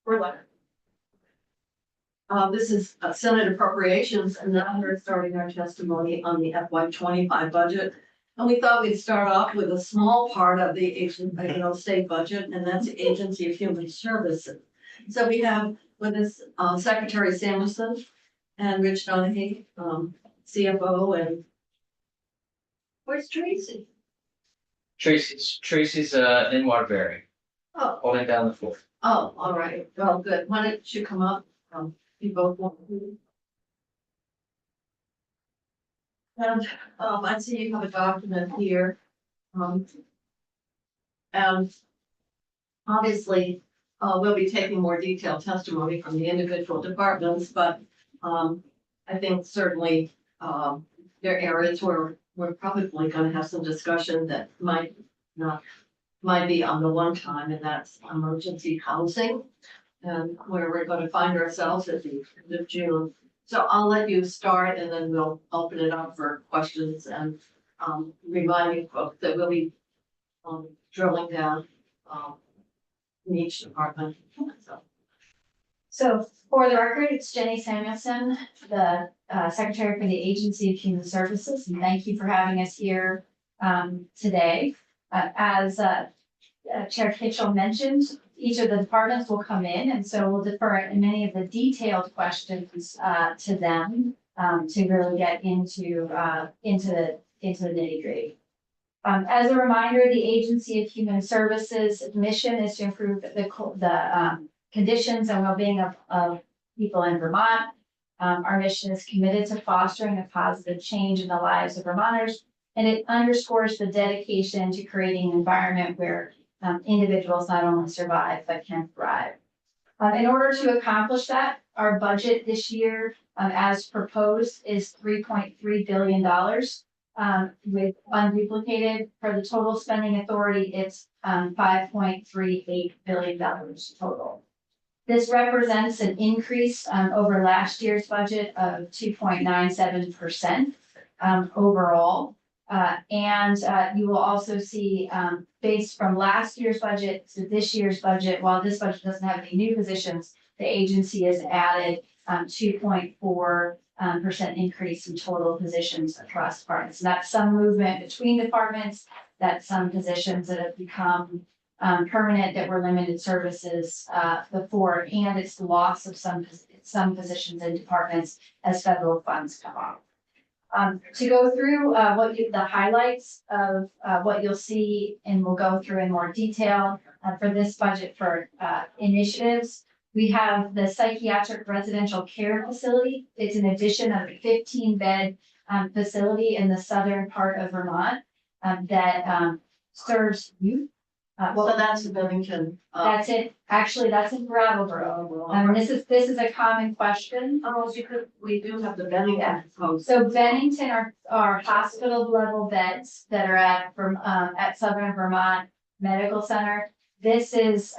We're live. This is Senate Appropriations, and now we're starting our testimony on the FY25 budget. And we thought we'd start off with a small part of the state budget, and that's the Agency of Human Services. So we have with us Secretary Samuelson and Rich Donahue, CFO, and where's Tracy? Tracy's in Waterbury, Oh, holding down the fort. oh, all right. Well, good. Why don't you come up? You both want to. And I see you have a document here. And obviously, we'll be taking more detailed testimony from the individual departments, but I think certainly there are areas where we're probably going to have some discussion that might be on the one time, and that's emergency housing, and where we're going to find ourselves at the end of June. So I'll let you start, and then we'll open it up for questions and reminding folks that we'll be drilling down in each department. So for the record, it's Jenny Samuelson, the Secretary for the Agency of Human Services, and thank you for having us here today. As Chair Kitchell mentioned, each of the departments will come in, and so we'll defer many of the detailed questions to them to really get into the nitty-gritty. As a reminder, the Agency of Human Services mission is to improve the conditions and well-being of people in Vermont. Our mission is committed to fostering a positive change in the lives of Vermonters, and it underscores the dedication to creating an environment where individuals not only survive, but can thrive. In order to accomplish that, our budget this year, as proposed, is $3.3 billion. With unduplicated, for the total spending authority, it's $5.38 billion total. This represents an increase over last year's budget of 2.97% overall. And you will also see, based from last year's budget to this year's budget, while this budget doesn't have any new positions, the agency has added 2.4% increase in total positions across departments. And that's some movement between departments, that's some positions that have become permanent that were limited services before, and it's the loss of some positions in departments as federal funds come off. To go through the highlights of what you'll see, and we'll go through in more detail for this budget for initiatives. We have the psychiatric residential care facility. It's an addition of a 15-bed facility in the southern part of Vermont that serves youth. So that's the Bennington. That's it. Actually, that's in Brattleboro. This is a common question. Oh, we do have the Bennington post. So Bennington are hospital level beds that are at Southern Vermont Medical Center. This is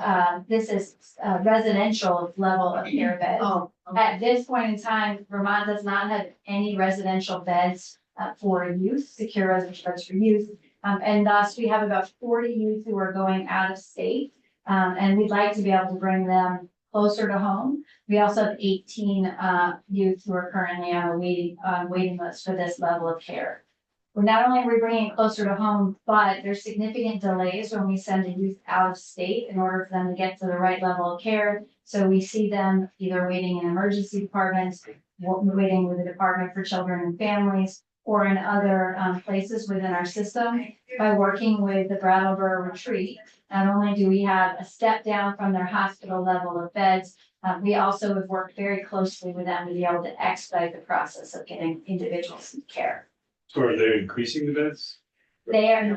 residential level of care beds. Oh, okay. At this point in time, Vermont does not have any residential beds for youth, secure residential beds for youth. And thus we have about 40 youth who are going out of state. And we'd like to be able to bring them closer to home. We also have 18 youth who are currently on a waiting list for this level of care. We're not only are we bringing it closer to home, but there's significant delays when we send a youth out of state in order for them to get to the right level of care. So we see them either waiting in emergency departments, waiting with the Department for Children and Families, or in other places within our system. By working with the Brattleboro Retreat, not only do we have a step down from their hospital level of beds, we also have worked very closely with them to be able to expedite the process of getting individuals in care. So are they increasing the beds? They're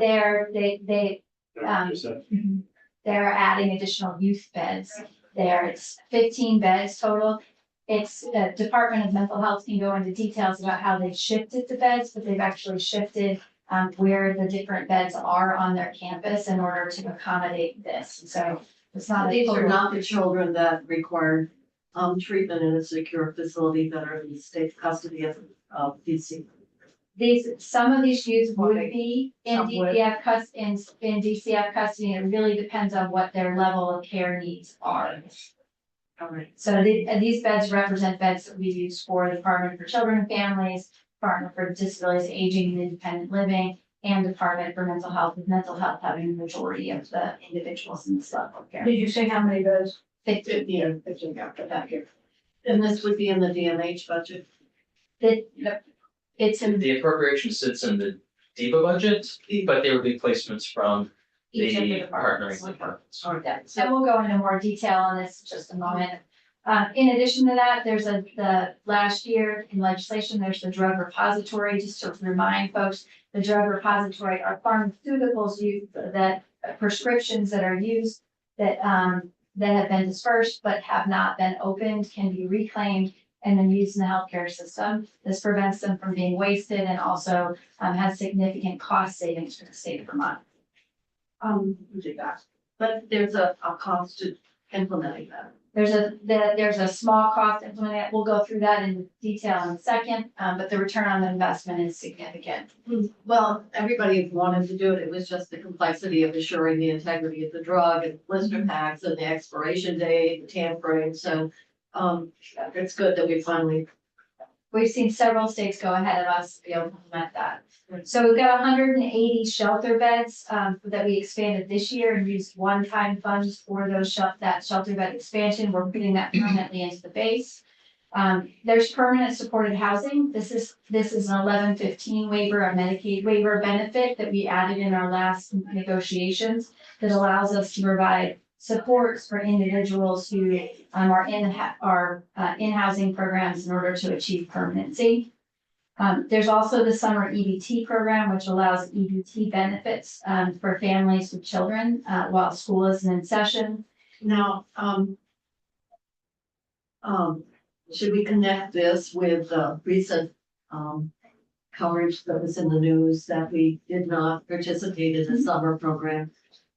Mhm. they're adding additional youth beds there. It's 15 beds total. It's the Department of Mental Health can go into details about how they've shifted the beds, but they've actually shifted where the different beds are on their campus in order to accommodate this. So it's not. These are not the children that require treatment in a secure facility that are in the state custody of DC. Some of these youth would be in DCF custody. It really depends on what their level of care needs are. All right. So these beds represent beds that we use for the Department for Children and Families, Department for Disabilities, Aging and Independent Living, and Department for Mental Health, with mental health having the majority of the individuals in this level of care. Did you say how many beds? 50. 15 after that here. And this would be in the DMH budget. It's in The appropriation sits in the DEPA budget, but there would be placements from each of the the departments. partnering departments. All right. And we'll go into more detail on this in just a moment. In addition to that, there's the last year in legislation, there's the drug repository, just to remind folks, the drug repository are pharmaceuticals that prescriptions that are used that have been dispersed but have not been opened can be reclaimed and then used in the healthcare system. This prevents them from being wasted and also has significant cost savings for the state of Vermont. We do that. But there's a cost to implementing that. There's a small cost implementing it. We'll go through that in detail in a second, but the return on the investment is significant. Well, everybody wanted to do it. It was just the complexity of assuring the integrity of the drug and blister packs and the expiration date, the tampering. So, it's good that we finally. We've seen several states go ahead of us to be able to implement that. So we've got 180 shelter beds that we expanded this year and used one-time funds for that shelter bed expansion. We're putting that permanently into the base. There's permanent supported housing. This is an 1115 waiver, a Medicaid waiver benefit that we added in our last negotiations that allows us to provide supports for individuals who are in housing programs in order to achieve permanency. There's also the summer EBT program, which allows EBT benefits for families with children while school isn't in session. Now, should we connect this with the recent coverage that was in the news that we did not participate in the summer program?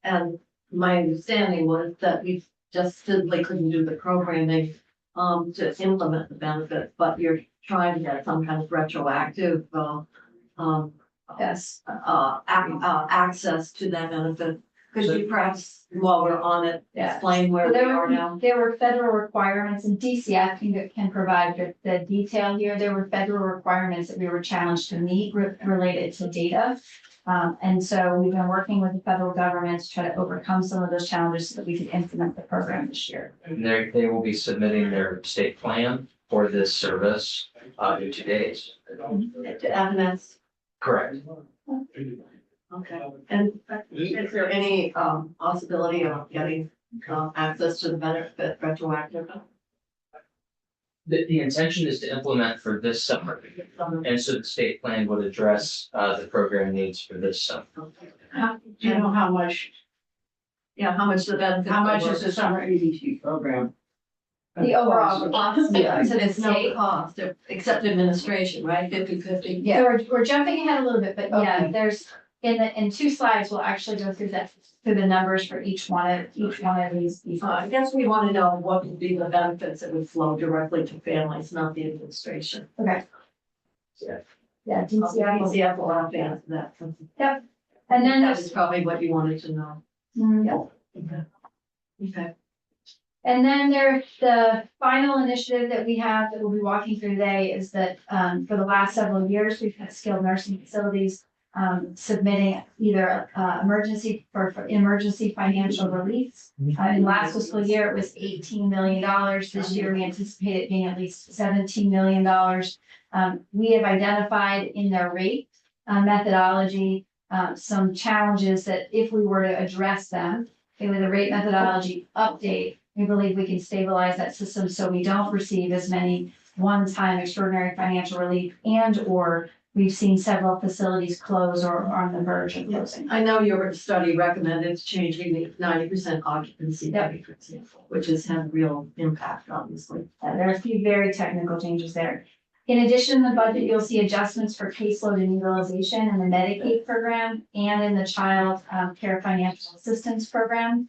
And my understanding was that we just simply couldn't do the programming to implement the benefit, but you're trying to get some kind of retroactive Yes. access to that benefit. Could you perhaps, while we're on it, Yeah. explain where we are now? There were federal requirements, and DCF can provide the detail here. There were federal requirements that we were challenged to meet related to data. And so we've been working with the federal government to try to overcome some of those challenges so that we can implement the program this year. And they will be submitting their state plan for this service in 2 days. To FNS? Correct. Okay, and is there any possibility of getting access to the benefit retroactive? The intention is to implement for this summer, and so the state plan would address the program needs for this summer. Do you know how much The benefit? How much is the summer EBT program? The overall cost Yeah, to the it's no state. cost, except administration, right, 50/50? Yeah, we're jumping ahead a little bit, but yeah, Okay. there's, in 2 slides, we'll actually go through the numbers for each one of these. I guess we want to know what would be the benefits that would flow directly to families, not the administration. Okay. Yeah, DCF. DCF will have to answer that. And then That there's, is probably what you wanted to know. mm, Okay. and then there's the final initiative that we have that we'll be walking through today is that, for the last several years, we've had skilled nursing facilities submitting either emergency financial relief. In last fiscal year, it was $18 million. This year, we anticipate it being at least $17 million. We have identified in their rate methodology some challenges that if we were to address them, with a rate methodology update, we believe we can stabilize that system so we don't receive as many one-time extraordinary financial relief and/or we've seen several facilities close or are on the verge of closing. I know your study recommended changing the 90% occupancy, Yep. rate, for example, which has had real impact, obviously. There are a few very technical changes there. In addition, in the budget, you'll see adjustments for caseload and utilization in the Medicaid program and in the Child Care Financial Assistance Program.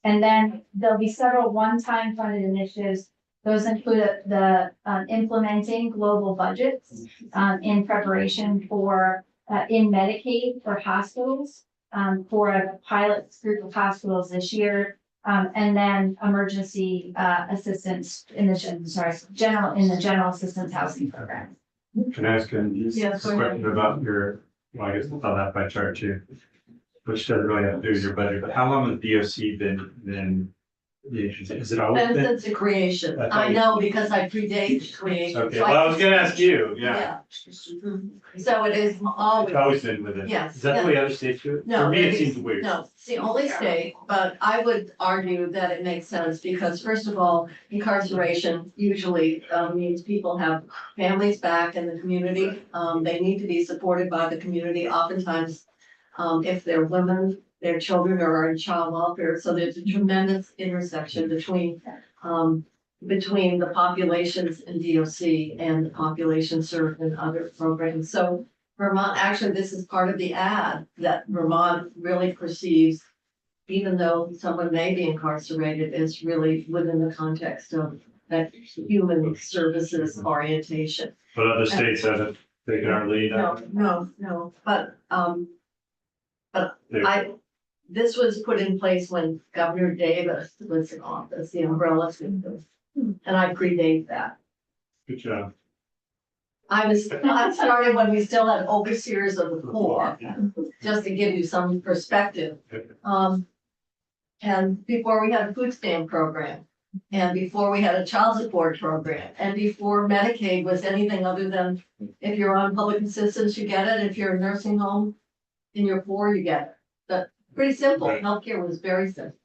And then there'll be several one-time funded initiatives. Those include the implementing global budgets in preparation for in Medicaid for hospitals for a pilot group of hospitals this year. And then emergency assistance in the, general assistance housing program. Can I ask a Yes, go ahead. question about your, well, I guess it's on that by chart too, which doesn't really have to do with your budget, but how long has DOC been the agency? Is it always And been? since the creation, That's I always- know because I predate the creation. Okay, well, I was gonna ask you, yeah. Mhm. So it is It's always, always been with it. Yes, Is that the way other states do it? No, For me, it it seems is- weird. no, it's the only state, but I would argue that it makes sense because first of all, incarceration usually means people have families back in the community. They need to be supported by the community oftentimes. If they're women, their children are in child welfare, so there's a tremendous intersection between the populations in DOC and the population served in other programs. So Vermont, actually, this is part of the ad that Vermont really perceives, even though someone may be incarcerated, is really within the context of that human services orientation. But other states haven't taken our lead on it. No, but They- this was put in place when Governor Davis was in office, the umbrella system. And I predate that. Good job. I started when we still had overseers of the poor, just to give you some perspective. And before we had a food stamp program, and before we had a child support program, and before Medicaid was anything other than if you're on public assistance, you get it, if you're in a nursing home and you're poor, you get it. But pretty simple, Right. healthcare was very simple.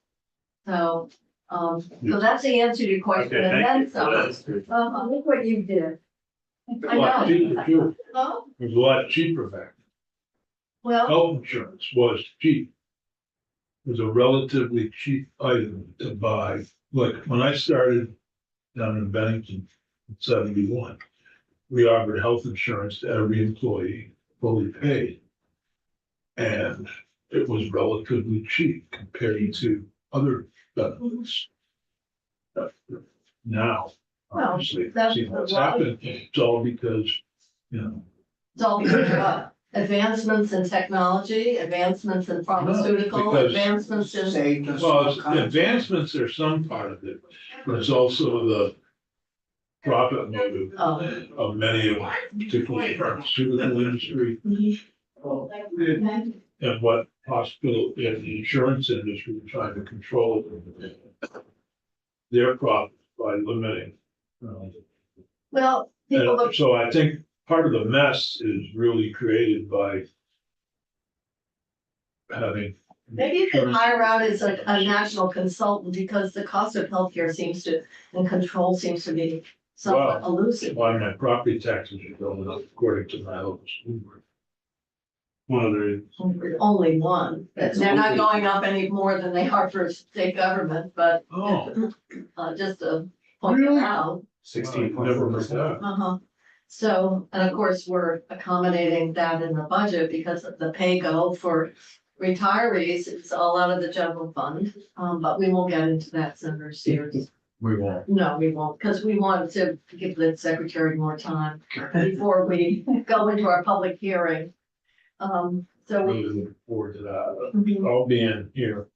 So that's the answer to your question, Okay, and thank you. then some. That's good. Look what you did. I A lot know. cheaper too. Oh, It was a lot cheaper back. well, Health insurance was cheap. It was a relatively cheap item to buy. Like when I started down in Bennington in 71, we offered health insurance to every employee, fully paid. And it was relatively cheap compared to other benefits. Now, Well, obviously, that's see what's a lot. happened. It's all because, you know, it's all because of advancements in technology, advancements in pharmaceutical, because- advancements in. Saved us. well, all it's- kinds of- advancements are some part of it, but it's also the profit motive of many of, particularly pharmaceutical industry. And what hospital and the insurance industry are trying to control their profits by limiting. Well, people And look, so I think part of the mess is really created by having. maybe you could hire out as a national consultant because the cost of healthcare seems to, and control seems to be somewhat elusive. Why my property taxes are going up according to my local school board. One of the, Only one, they're not going up any more than they are for state government, but Oh, just to point it Really? out. 16.4%. Uh-huh. So, and of course, we're accommodating that in the budget because of the pay go for retirees, it's all out of the general fund. But we won't get into that, Senator Sears. We won't. No, we won't, because we want to give the secretary more time before we go into our public hearing. So we, Really looking forward to that. I'll be in here.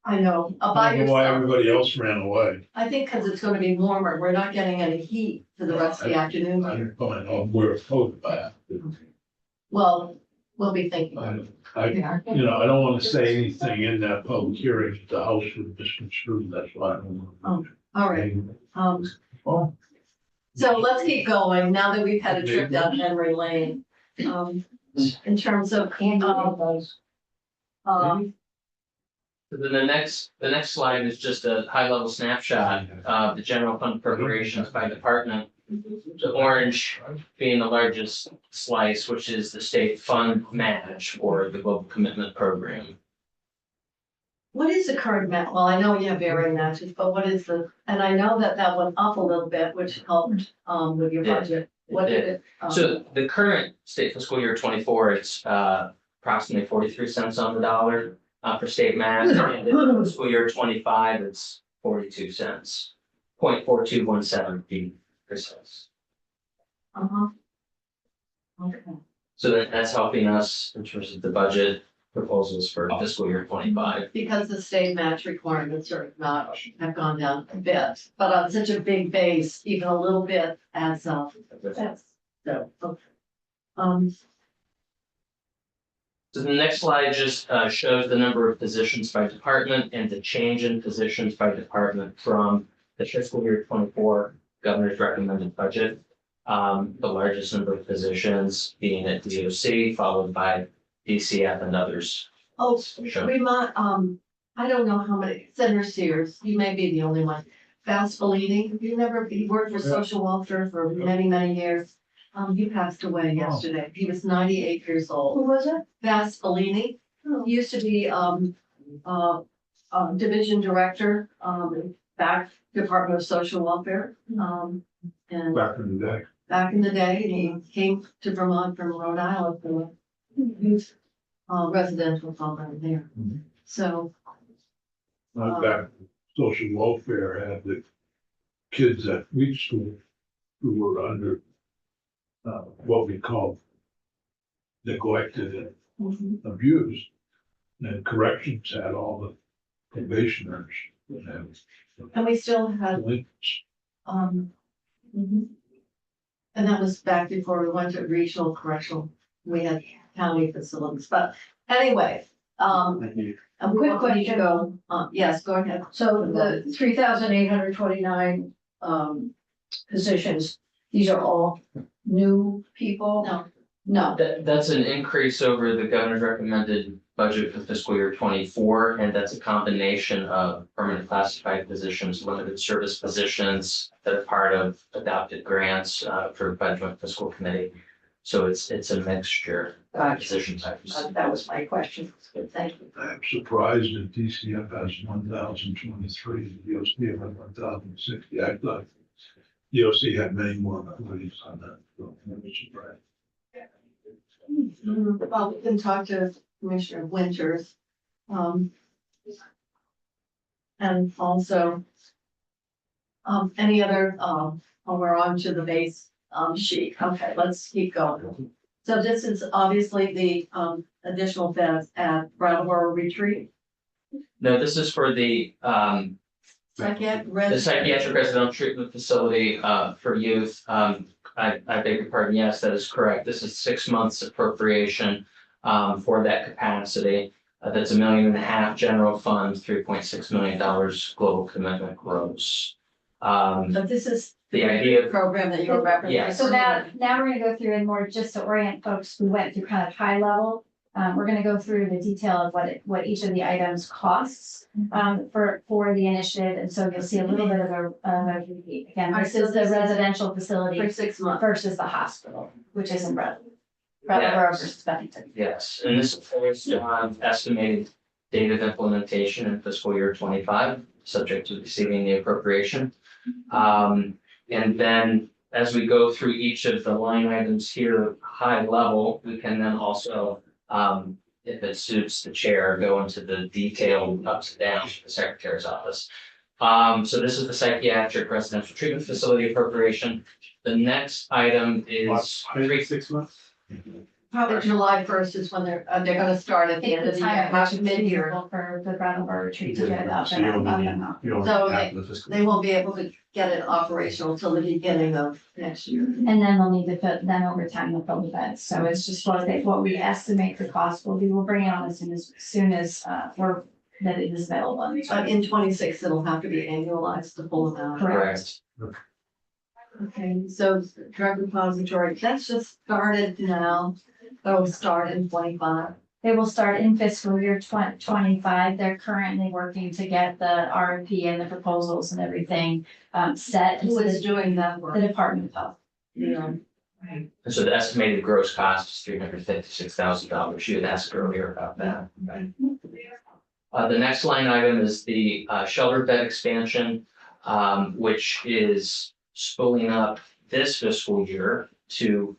I know, I by don't know why yourself, everybody else ran away. I think because it's gonna be warmer, we're not getting any heat for the rest of the afternoon. I'm fine, we're opposed by it. Well, we'll be thinking. I, you know, I don't want to say anything in that public hearing that the House would misconstrue, that's why I don't. Oh, All right, Oh, so let's keep going now that we've had a trip down memory lane. In terms of, So then the next slide is just a high level snapshot of the general fund appropriations by department. The orange being the largest slice, which is the state fund match for the global commitment program. what is the current match? Well, I know you have varying matches, but what is and I know that that went up a little bit, which helped, with your Yeah, budget. What did it? So the current state fiscal year 24, it's approximately 43 cents on the dollar for state match. And in fiscal year 25, it's 42 cents, 0.4217 to be precise. Uh-huh. Okay, So that's helping us in terms of the budget. proposals for fiscal year 25. Because the state match requirements are not, have gone down a bit, but on such a big base, even a little bit adds up. So, okay. So the next slide just shows the number of positions by department and the change in positions by department from the fiscal year 24 governor's recommended budget. The largest number of positions being at DOC, followed by DCF and others. Oh, Sure. I don't know how many, Senator Sears, you may be the only one. Val Spallini, he worked for social welfare for many, many years. He passed away yesterday. He was 98 years Who old. was it? Val Spallini, he used to be, division director, back Department of Social Welfare. And Back in the day. back in the day, and he came to Vermont from Rhode Island for youth residential program there. Mhm. So, Back social welfare had the kids at week school who were under what we call neglected and abused. And corrections had all the probationers and and we still had, delinquents. mhm. And that was back before we went to regional correctional. We had county facilities, but anyway, a quick question. Go, yes, go ahead. So the 3,829 positions, these are all new people? No. No, That's an increase over the governor's recommended budget for fiscal year 24, and that's a combination of permanent classified positions, limited service positions that are part of adopted grants approved by the Joint Fiscal Committee. So it's a mixture of Gotcha. position types. that was my question. Good, thank you. I'm surprised that DCF has 1,023, DOC had 1,060. I thought DOC had many more employees on that. So I'm surprised. Well, we can talk to Commissioner Winters. And also, any other, we're on to the base, sheet. Okay, let's keep going. So this is obviously the, additional beds at Brattleboro Retreat. No, this is for the psychiatric residential treatment facility for youth. I beg your pardon, yes, that is correct. This is 6 months appropriation for that capacity. That's $1.5 million general fund, $3.6 million global commitment gross. But this is The idea of, program that you're referencing. Yeah. So now we're gonna go through and more just to orient folks, we went through kind of high level. We're gonna go through the detail of what each of the items costs, for the initiative. And so you'll see a little bit of a repeat. Again, Alright, this so is the this is residential facility For 6 months. versus the hospital, which is in Brattleboro versus Bennington. yes, and this is based on estimated date of implementation in fiscal year 25, subject to receiving the appropriation. And then as we go through each of the line items here, high level, we can then also, if it suits the chair, go into the detailed ups and downs of the secretary's office. So this is the psychiatric residential treatment facility appropriation. The next item is 6 months? Probably July 1st is when they're gonna start at the end of the year, Which is mid-year. feasible for the Brattleboro retreat to get up So and you up only and need, up. you only So need half of the fiscal. They won't be able to get it operational till the beginning of next year. And then they'll need to put, then over time, they'll fill the beds. So it's just what we estimate the cost will be. We'll bring it on as soon as that it is available. But in 26, it'll have to be annualized the full amount. Correct. Okay, so drug repository, that's just started now. It'll start in 25. They will start in fiscal year 25. They're currently working to get the RFP and the proposals and everything set. Who is doing that work? The Department of Health. Yeah. And so the estimated gross cost is $356,000. You had asked earlier about that. The next line item is the shelter bed expansion, which is spooling up this fiscal year to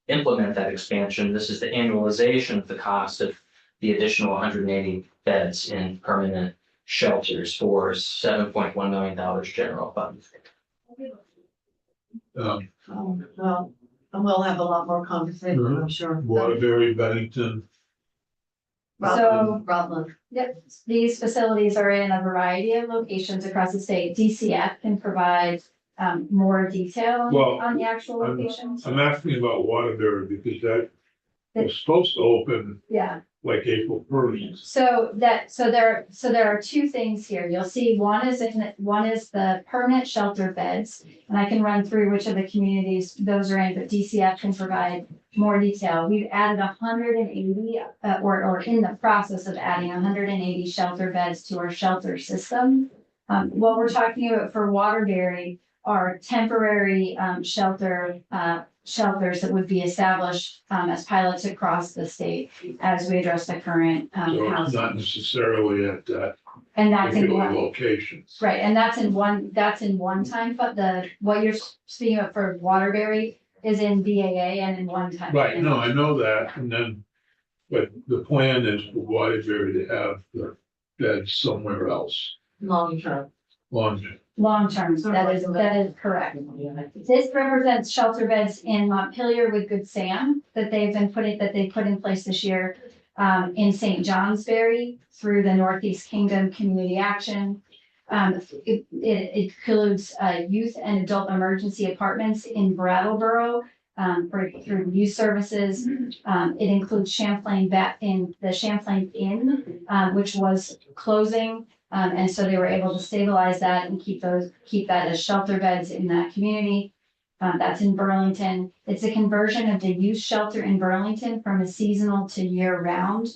implement that expansion. This is the annualization of the cost of the additional 180 beds in permanent shelters for $7.1 million general fund. Well, and we'll have a lot more conversation, I'm sure. Waterbury, Bennington, Rutland. Yep, these facilities are in a variety of locations across the state. DCF can provide more detail Well, on the actual locations. I'm asking about Waterbury because that was supposed to open Yeah, like April first. so there are two things here. You'll see one is the permanent shelter beds. And I can run through which of the communities those are in, but DCF can provide more detail. We've added 180, or in the process of adding 180 shelter beds to our shelter system. What we're talking about for Waterbury are temporary shelters that would be established as pilots across the state as we address the current So it's not housing. necessarily at that And that's in particular one, location. right, and that's in one time, but what you're speaking of for Waterbury is in BAA and in one time. Right, no, I know that, and then, but the plan is for Waterbury to have the beds somewhere else, Long term. longer. Long term, that is correct. This represents shelter beds in Montpelier with Good Sam that they put in place this year. In St. Johnsbury through the Northeast Kingdom Community Action. It includes youth and adult emergency apartments in Brattleboro through youth services. It includes Champlain Inn, which was closing. And so they were able to stabilize that and keep that as shelter beds in that community. That's in Burlington. It's a conversion of the youth shelter in Burlington from a seasonal to year-round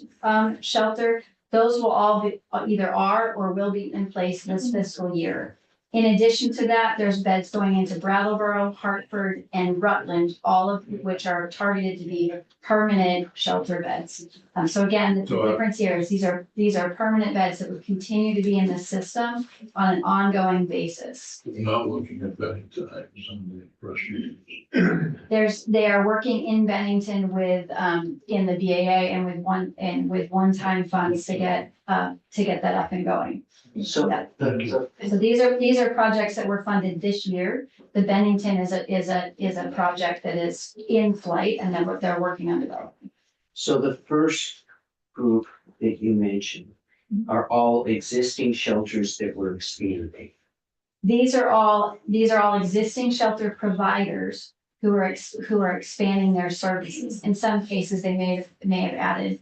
shelter. Those will all be either are or will be in place this fiscal year. In addition to that, there's beds going into Brattleboro, Hartford, and Rutland, all of which are targeted to be permanent shelter beds. So again, the difference here is these are permanent beds that would continue to be in the system on an ongoing basis. I'm not looking at Bennington, I was under the impression. They are working in Bennington with in the BAA and with one-time funds to get that up and going. So Yeah. the, So these are projects that were funded this year. The Bennington is a project that is in flight and then they're working on developing. so the first group that you mentioned are all existing shelters that were expanding. These are all existing shelter providers who are expanding their services. In some cases, they may have added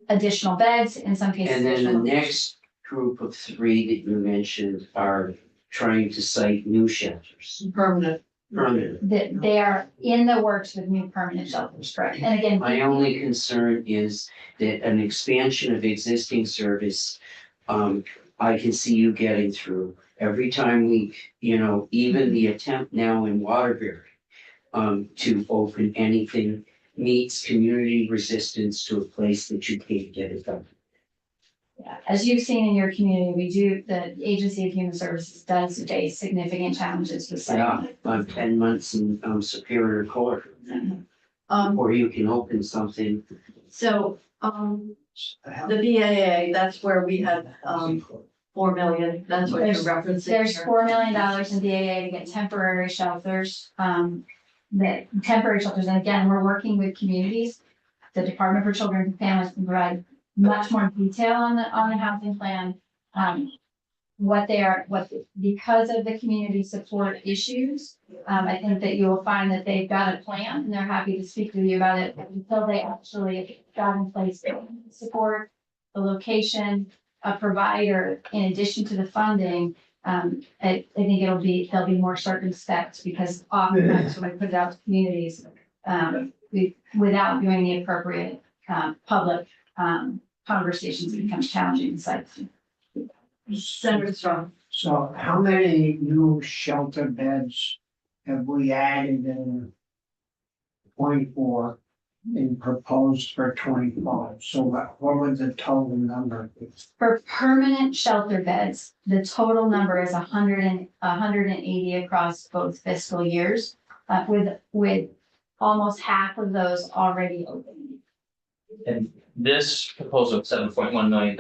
additional beds, in some cases. And then the additional- next group of three that you mentioned are trying to site new shelters. Permanent. Permanent. That they are in the works with new permanent shelters, correct? And again. My only concern is that an expansion of existing service, I can see you getting through. Every time we, even the attempt now in Waterbury, to open anything meets community resistance to a place that you can't get it done. Yeah, as you've seen in your community, the Agency of Human Services does face significant challenges with Yeah, site. I'm 10 months in Superior Court, Um, or you can open something. so, the BAA, that's where we had, 4 million, that's what you're referencing. There's here. $4 million in BAA to get temporary shelters, and again, we're working with communities. The Department for Children and Families can provide much more detail on the housing plan. Because of the community support issues, I think that you will find that they've got a plan and they're happy to speak with you about it until they actually got in place the support, the location, a provider, in addition to the funding. I think they'll be more circumspect because oftentimes when I put it out to communities, without doing the appropriate public conversations, it becomes challenging inside. Senator Strong. So how many new shelter beds have we added in 24 and proposed for 25? So what would the total number be? For permanent shelter beds, the total number is 180 across both fiscal years, with almost half of those already open. And this proposal of $7.1 million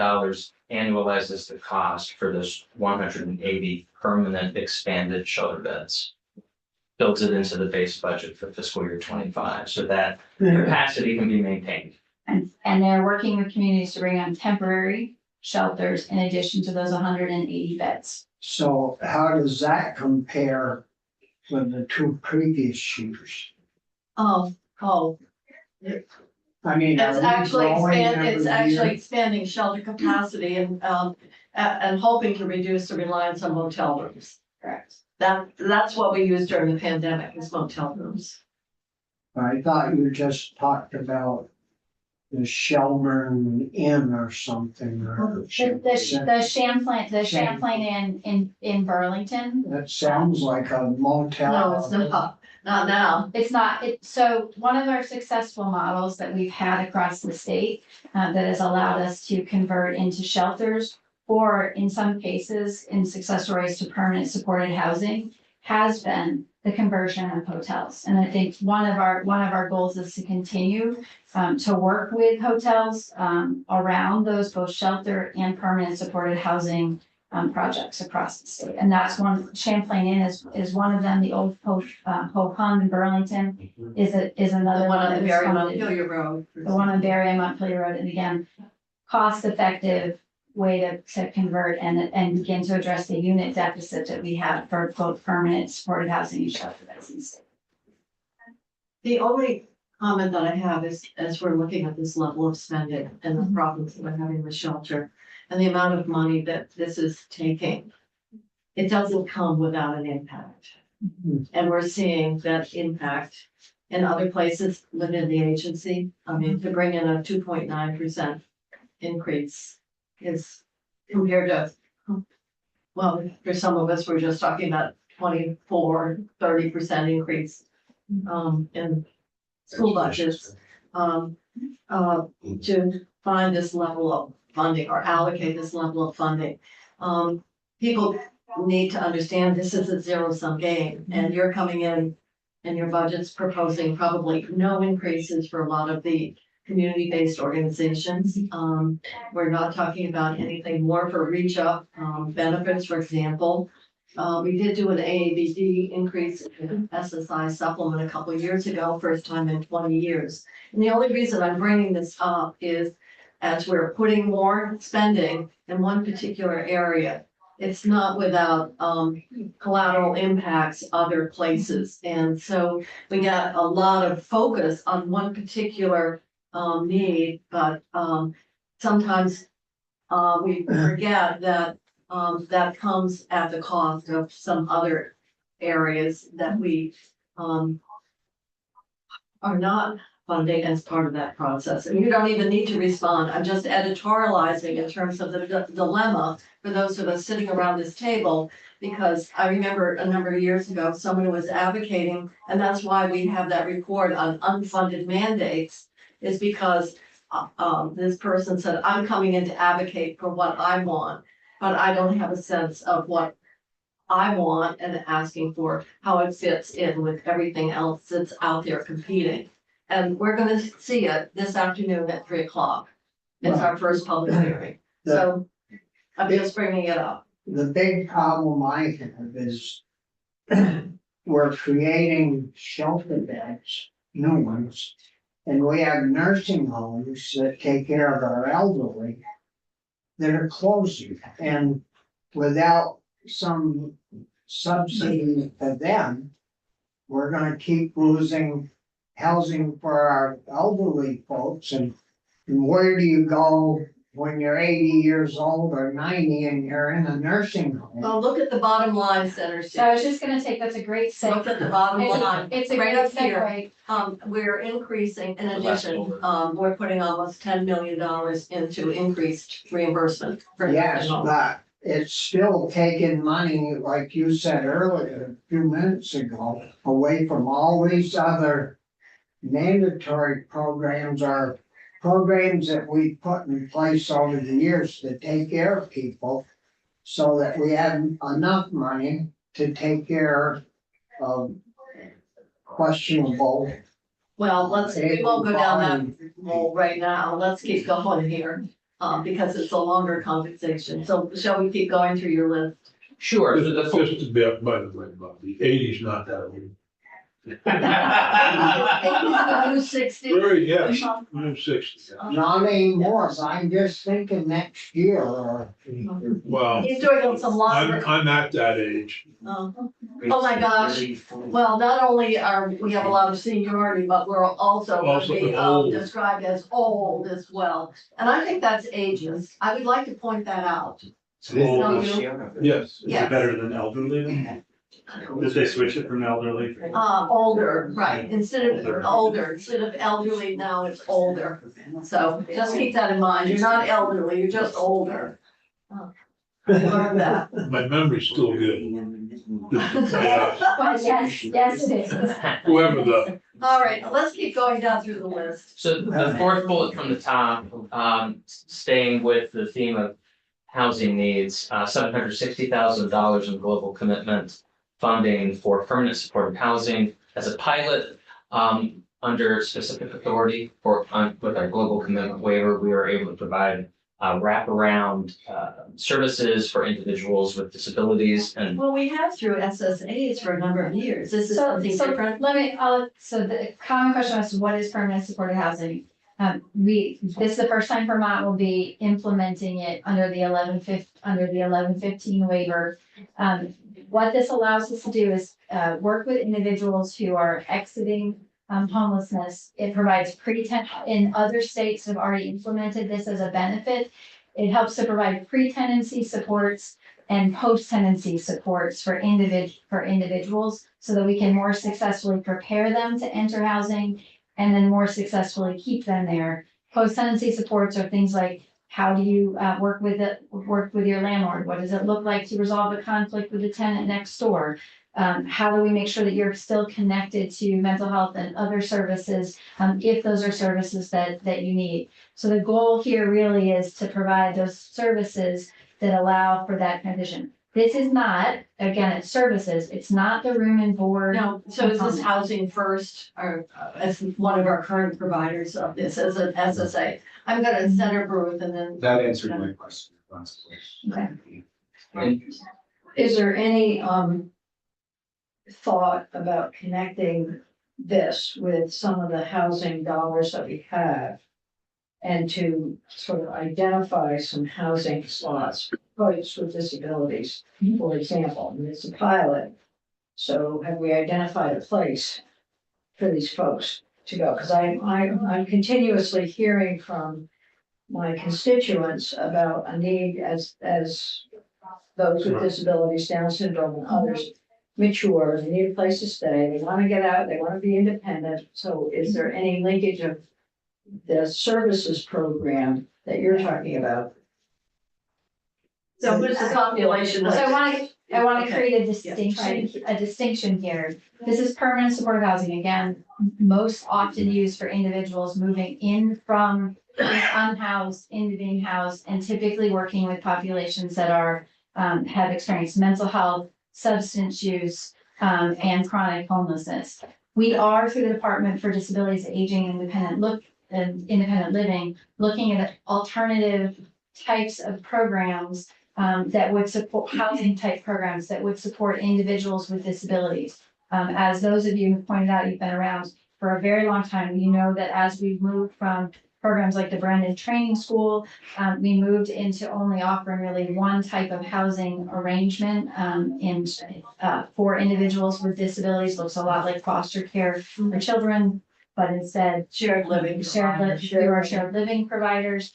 annualizes the cost for this 180 permanent expanded shelter beds. Builds it into the base budget for fiscal year 25, so that capacity can be maintained. And they're working with communities to bring on temporary shelters in addition to those 180 beds. So how does that compare with the two previous years? Oh, I mean, are it's we actually growing every it's year? actually expanding shelter capacity and hoping to reduce the reliance on motel rooms. Correct. That's what we used during the pandemic, is motel rooms. I thought you just talked about the Shelburne Inn or something, or. The Champlain in Burlington. That sounds like a motel. No, it's not now. It's not, so one of our successful models that we've had across the state that has allowed us to convert into shelters, or in some cases, in success stories to permanent supported housing, has been the conversion of hotels. And I think one of our goals is to continue to work with hotels around those both shelter and permanent supported housing projects across the state. And that's one, Champlain Inn is one of them. The old Hope in Burlington is another The one on that the was very funded. Montpelier Road. The one on Barry and Montpelier Road, and again, cost-effective way to convert and begin to address the unit deficit that we have for both permanent supported housing and shelter that's in the state. The only comment that I have is, as we're looking at this level of spending and the problems that we're having with shelter and the amount of money that this is taking, it doesn't come without an impact. And we're seeing that impact in other places within the agency. I mean, to bring in a 2.9% increase is compared to, well, for some of us, we're just talking about 24-30% increase in school budgets. To find this level of funding or allocate this level of funding. People need to understand this is a zero-sum game, and you're coming in and your budget's proposing probably no increases for a lot of the community-based organizations. We're not talking about anything more for reach up, benefits, for example. We did do an AABD increase in SSI supplement a couple of years ago, first time in 20 years. And the only reason I'm bringing this up is as we're putting more spending in one particular area, it's not without collateral impacts other places. And so we got a lot of focus on one particular need, but sometimes we forget that that comes at the cost of some other areas that we are not funding as part of that process. And you don't even need to respond. I'm just editorializing in terms of the dilemma for those of us sitting around this table, because I remember a number of years ago, someone was advocating, and that's why we have that report on unfunded mandates, is because this person said, I'm coming in to advocate for what I want, but I don't have a sense of what I want and asking for how it fits in with everything else that's out there competing. And we're gonna see it this afternoon at 3 o'clock. It's our first public hearing. So I'm just bringing it up. The big problem I have is we're creating shelter beds, new ones. And we have nursing homes that take care of our elderly that are closing. And without some subsidy for them, we're gonna keep losing housing for our elderly folks. And where do you go when you're 80 years old or 90 and you're in a nursing home? Well, look at the bottom line, Senator So I was Steve. just gonna take, that's a great Look segue. at the bottom line. It's a Right great up here. segue. We're increasing, in addition, we're putting almost $10 million into increased reimbursement for Yes, nursing homes. but it's still taking money, like you said earlier, a few minutes ago, away from all these other mandatory programs or programs that we put in place over the years to take care of people, so that we have enough money to take care of questionable. Well, we won't go down that road right now. Let's keep going here, because it's a longer conversation. So shall we keep going through your list? Sure, so the Just to be, by the way, Bob, the 80's not that old. Very, yes, 60. Not anymore, so I'm just thinking next year or. Wow, He's doing some longer. I'm at that age. Oh my gosh. Well, not only are we have a lot of seniority, but we're also going Also to be old. described as old as well. And I think that's ageist. I would like to point that out. Old. Yes. Is it better than elderly then? Did they switch it from elderly? Older, right, instead of elderly, now it's older. So just keep that in mind. You're not elderly, you're just older. Learn that. My memory's still good. Yeah, Well, yes, yes, it is. whoever the, All right, let's keep going down through the list. So the fourth bullet from the top, staying with the theme of housing needs, $760,000 in global commitment funding for permanent supportive housing as a pilot, under specific authority with our global commitment waiver, we are able to provide wraparound services for individuals with disabilities and Well, we have through SSAs for a number of years. This is So, something so different. let me, so the common question was, what is permanent supported housing? This is the first time Vermont will be implementing it under the 1115 waiver. What this allows us to do is, work with individuals who are exiting homelessness. It provides in other states that have already implemented this as a benefit. It helps to provide pre-tenancy supports and post-tenancy supports for individuals so that we can more successfully prepare them to enter housing and then more successfully keep them there. Post-tenancy supports are things like, how do you work with your landlord? What does it look like to resolve a conflict with the tenant next door? How do we make sure that you're still connected to mental health and other services, if those are services that you need? So the goal here really is to provide those services that allow for that transition. This is not, again, it's services. It's not the room and board. No, so is this Housing First, or as one of our current providers of this as an SSA? I'm gonna center Bruce and then. That answered my question. Is there any, thought about connecting this with some of the housing dollars that we have? And to sort of identify some housing slots for folks with disabilities, for example, and it's a pilot. So have we identified a place for these folks to go? Because I'm continuously hearing from my constituents about a need as those with disabilities, Down syndrome and others mature, they need a place to stay, they want to get out, they want to be independent. So is there any linkage of the services program that you're talking about? So what's the population? So I want to create a Yeah, distinction here. This is permanent supportive housing, again, most often used for individuals moving in from unhoused into being housed, and typically working with populations that are, have experienced mental health, substance use, and chronic homelessness. We are, through the Department for Disabilities, Aging, and Independent Living, looking at alternative types of programs that would support housing type programs that would support individuals with disabilities. As those of you who pointed out, you've been around for a very long time. You know that as we moved from programs like the Brennan Training School, we moved into only offering really one type of housing arrangement for individuals with disabilities. Looks a lot like foster care for children, but instead Shared living. shared living providers.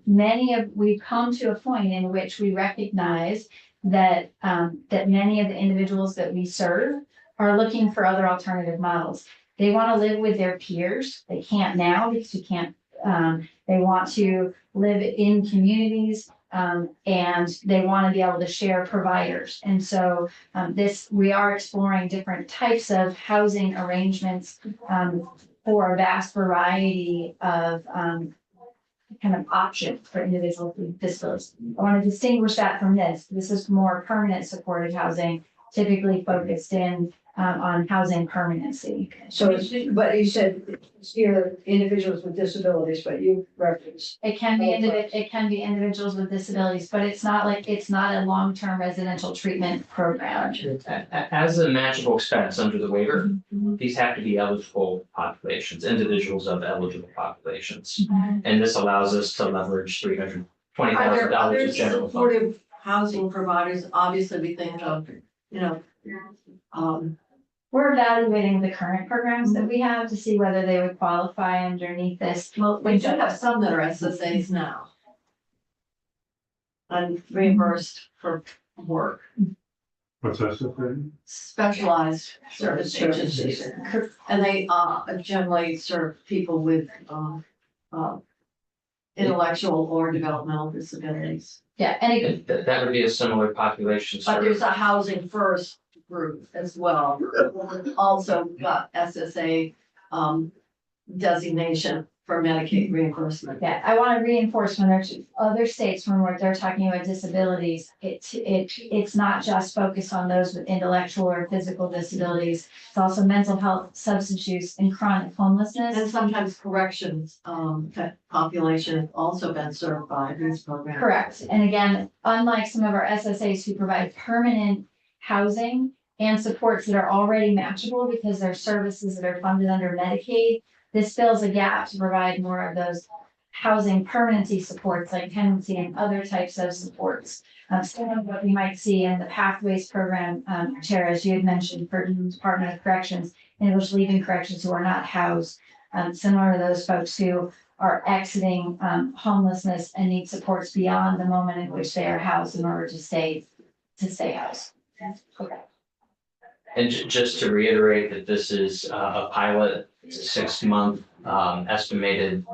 We've come to a point in which we recognize that many of the individuals that we serve are looking for other alternative models. They want to live with their peers. They can't now because you can't. They want to live in communities, and they want to be able to share providers. And so we are exploring different types of housing arrangements for a vast variety of kind of options for individuals with disabilities. I want to distinguish that from this. This is more permanent supported housing, typically focused in on housing permanency. So it's, but you said it's here individuals with disabilities, but you referenced. It can be it can be individuals with disabilities, but it's not a long-term residential treatment program. As a matchable expense under the waiver, these have to be eligible populations, individuals of eligible populations. And this allows us to leverage $320,000 Are there other of general fund. supportive housing providers? Obviously, we think of, you know, We're evaluating the current programs that we have to see whether they would qualify underneath this. we do have some that are SSAs now. And reimbursed for work, What's that stuff then? specialized service agencies. And they generally serve people with intellectual or developmental disabilities. Yeah, and it, That would be a similar population. But there's a housing first group as well. Also got SSA designation for Medicaid reimbursement. yeah, I want to reinforce when there's other states when they're talking about disabilities, it's not just focused on those with intellectual or physical disabilities. It's also mental health, substance use, and chronic homelessness. And sometimes corrections, that population have also been served by these programs. Correct. And again, unlike some of our SSAs who provide permanent housing and supports that are already matchable because they're services that are funded under Medicaid, this fills a gap to provide more of those housing permanency supports like tenancy and other types of supports. Similar to what we might see in the Pathways program, Chair, as you had mentioned, for the Department of Corrections, individuals leaving corrections who are not housed, similar to those folks who are exiting homelessness and need supports beyond the moment in which they are housed in order to stay housed. Okay. And just to reiterate that this is a pilot, it's a 6-month estimated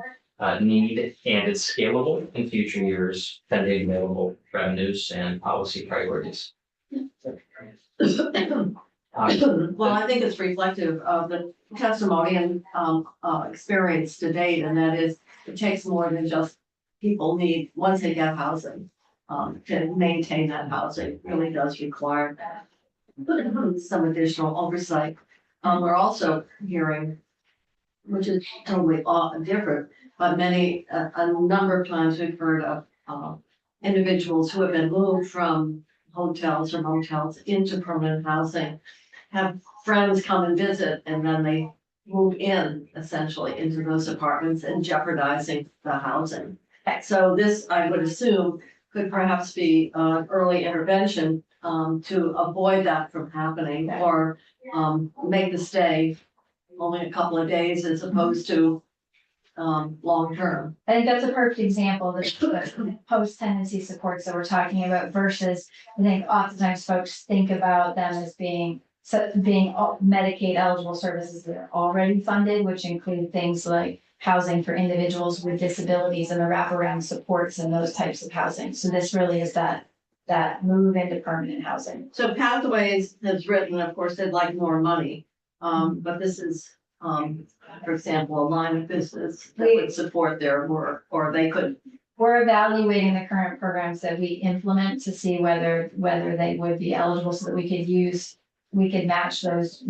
need, and it's scalable in future years, pending available revenues and policy priorities. Well, I think it's reflective of the testimony and experience to date, and that is, it takes more than just people need, once they get housing, to maintain that housing. It really does require some additional oversight. We're also hearing, which is totally different, but a number of times we've heard of individuals who have been moved from hotels or motels into permanent housing, have friends come and visit, and then they move in essentially into those apartments and jeopardizing the housing. So this, I would assume, could perhaps be early intervention to avoid that from happening, or make the stay only a couple of days as opposed to long term. I think that's a perfect example of the post-tenancy supports that we're talking about versus, I think oftentimes folks think about them as being Medicaid eligible services that are already funded, which include things like housing for individuals with disabilities and the wraparound supports and those types of housing. So this really is that move into permanent housing. So Pathways has written, of course, they'd like more money, but this is, for example, a line of business that would support their work, or they could. We're evaluating the current programs that we implement to see whether they would be eligible so that we could match those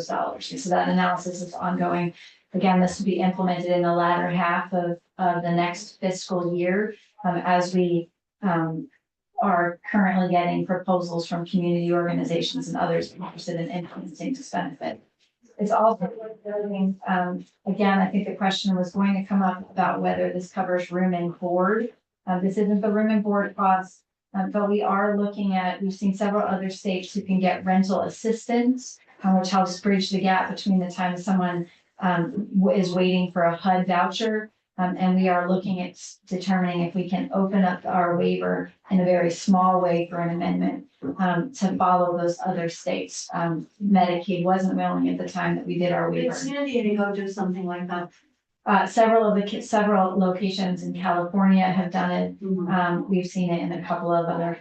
dollars. And so that analysis is ongoing. Again, this will be implemented in the latter half of the next fiscal year, as we are currently getting proposals from community organizations and others interested in implementing this benefit. It's also worth noting, again, I think the question was going to come up about whether this covers room and board. This isn't the room and board costs, but we are looking at, we've seen several other states who can get rental assistance, which helps bridge the gap between the time someone is waiting for a HUD voucher. And we are looking at determining if we can open up our waiver in a very small way for an amendment to follow those other states. Medicaid wasn't willing at the time that we did our waiver. Did San Diego do something like that? Several locations in California have done it. We've seen it in a couple of other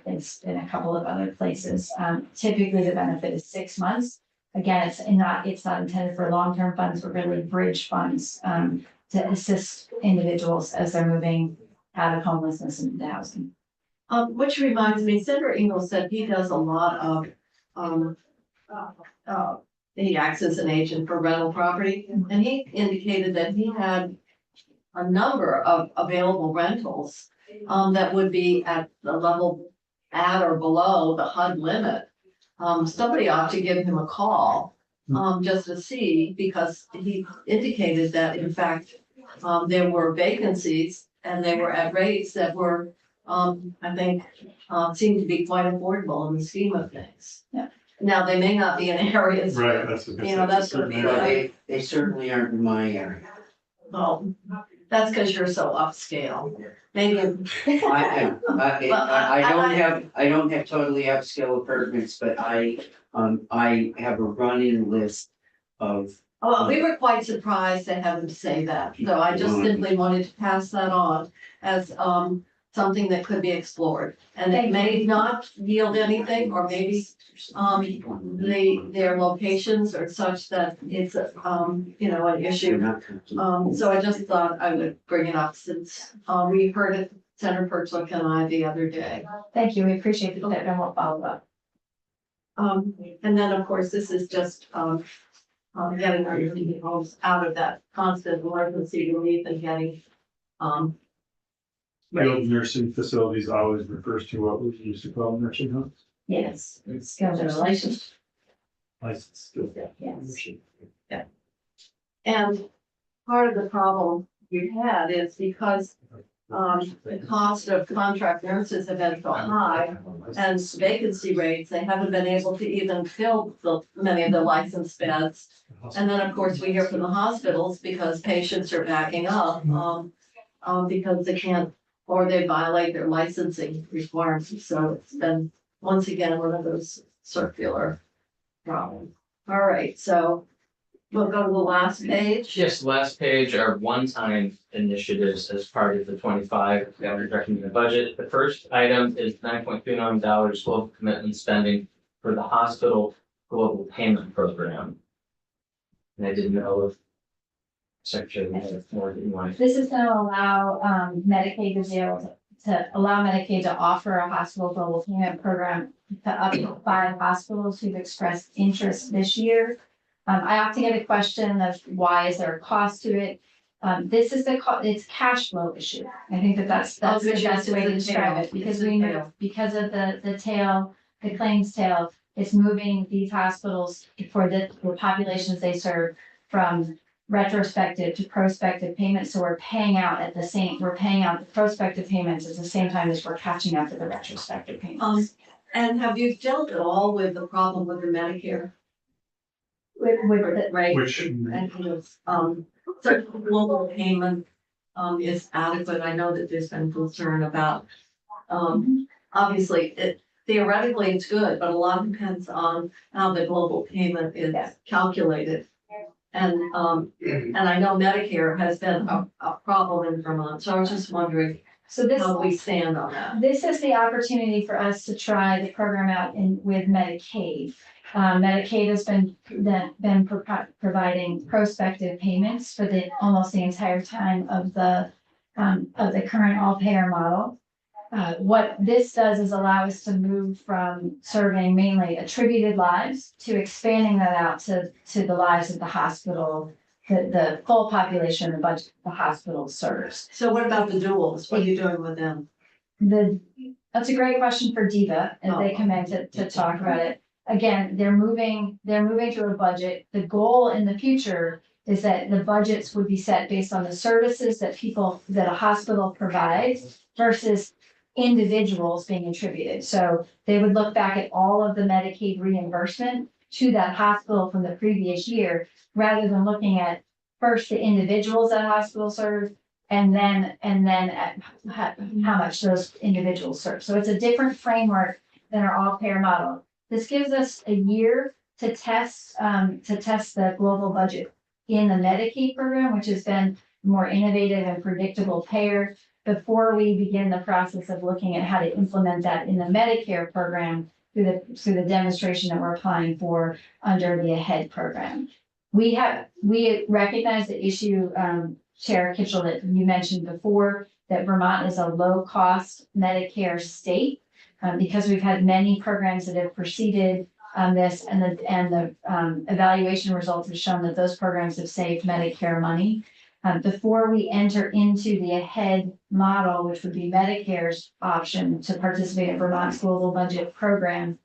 places. Typically, the benefit is 6 months. Again, it's not intended for long-term funds, but really bridge funds to assist individuals as they're moving out of homelessness and into housing. Which reminds me, Senator Ingalls said he does a lot of he acts as an agent for rental property, and he indicated that he had a number of available rentals that would be at the level at or below the HUD limit. Somebody ought to give him a call, just to see, because he indicated that in fact, there were vacancies and they were at rates that were, I think, seemed to be quite affordable in the scheme of things. Yeah. Now, they may not be in areas. Right, that's what. You know, that's what Well, they certainly aren't in my area. Well, that's because you're so upscale. Maybe, I am, I don't have totally upscale apartments, but I have a running list of, well, we were quite surprised to have him say that. So I just simply wanted to pass that on as, something that could be explored. And it may not yield anything, or maybe, their locations are such that it's, you know, an you're issue. not. So I just thought I would bring it up since, we heard it, Senator Pertlock and I the other day. Thank you, we appreciate it, and we'll follow up. And then, of course, this is just, getting our nursing homes out of that constant emergency relief and getting, Skilled nursing facilities always refers to what we used to call nursing homes. Yes, skilled nursing. Licensed skilled. Yes. and part of the problem we've had is because, the cost of contract nurses have been so high and vacancy rates, they haven't been able to even fill many of the licensed beds. And then, of course, we hear from the hospitals because patients are backing up, because they can't, or they violate their licensing requirements. So it's been, once again, one of those circular problems. All right, so we'll go to the last page. Yes, last page are one-time initiatives as part of the 25 governor's recommended budget. The first item is $9.2 million global commitment spending for the hospital global payment program. And I didn't know if Secretary had more than one. This is gonna allow Medicaid to be able to allow Medicaid to offer a hospital global payment program to up to 5 hospitals who've expressed interest this year. I often get a question of why is there a cost to it? This is it's a cash flow issue. I think that's the best way to describe it, because we know, because of the claims tail, it's moving these hospitals for the populations they serve from retrospective to prospective payments. So we're paying out the prospective payments at the same time as we're catching up to the retrospective payments. And have you dealt at all with the problem with the Medicare? With the, Right, Which, and certain global payment, is adequate. I know that there's been concern about, obviously, theoretically it's good, but a lot depends on how the global payment is calculated. And I know Medicare has been a problem in Vermont, so I was just wondering so this. how we stand on that. This is the opportunity for us to try the program out with Medicaid. Medicaid has been providing prospective payments for almost the entire time of the current all-payer model. What this does is allow us to move from serving mainly attributed lives to expanding that out to the lives of the hospital, the full population of the budget the hospital serves. So what about the duals? What are you doing with them? That's a great question for Diva, as they come in to talk about it. Again, they're moving through a budget. The goal in the future is that the budgets would be set based on the services that a hospital provides versus individuals being attributed. So they would look back at all of the Medicaid reimbursement to that hospital from the previous year, rather than looking at first the individuals that hospital serve and then at how much those individuals serve. So it's a different framework than our all-payer model. This gives us a year to test the global budget in the Medicaid program, which has been more innovative and predictable payer, before we begin the process of looking at how to implement that in the Medicare program through the demonstration that we're applying for under the AHEAD program. We recognize the issue, Chair Kitchell, that you mentioned before, that Vermont is a low-cost Medicare state. Because we've had many programs that have proceeded on this, and the evaluation results have shown that those programs have saved Medicare money. Before we enter into the AHEAD model, which would be Medicare's option to participate in Vermont's global budget program,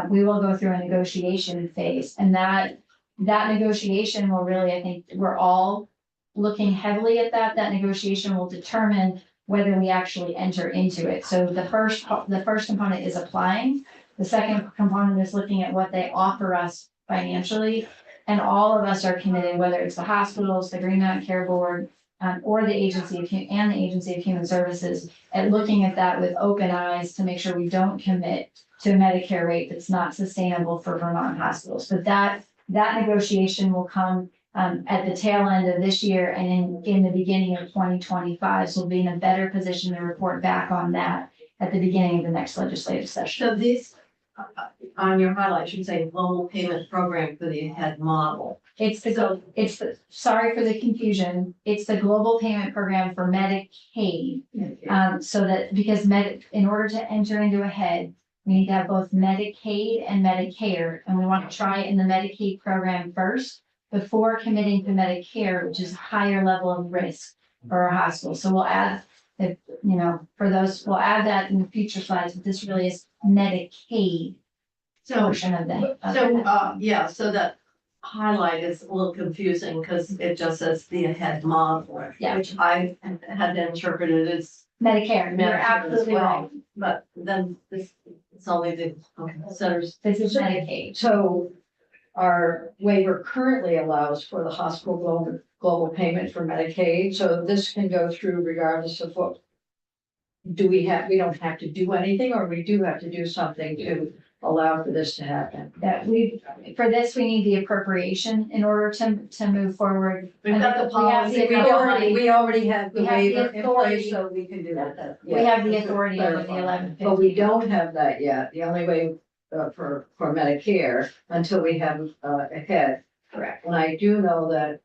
we will go through a negotiation phase, and that negotiation will really, I think, we're all looking heavily at that. That negotiation will determine whether we actually enter into it. So the first component is applying. The second component is looking at what they offer us financially. And all of us are committed, whether it's the hospitals, the Green Mountain Care Board, or the Agency of Human Services, at looking at that with open eyes to make sure we don't commit to a Medicare rate that's not sustainable for Vermont hospitals. But that negotiation will come at the tail end of this year and in the beginning of 2025. So we'll be in a better position to report back on that at the beginning of the next legislative session. So these, on your highlight, should say global payment program for the AHEAD model. Sorry for the confusion. It's the global payment program for Medicaid. So that, because in order to enter into AHEAD, we need to have both Medicaid and Medicare, and we want to try it in the Medicaid program first before committing to Medicare, which is a higher level of risk for our hospital. So we'll add, we'll add that in the future slides, but this really is Medicaid portion of that. So that highlight is a little confusing because it just says the AHEAD model, Yeah. which I had interpreted as Medicare, you're Medicare as absolutely well. right. But then it's only the centers. This is Medicaid. So our waiver currently allows for the hospital global payment for Medicaid, so this can go through regardless of what. We don't have to do anything, or we do have to do something to allow for this to happen? That for this, we need the appropriation in order to move forward. We've got the We have policy. We already have the We have the waiver in authority. place, so we can do that. We have the authority under the 1150. But we don't have that yet. The only way for Medicare until we have AHEAD. Correct. And I do know that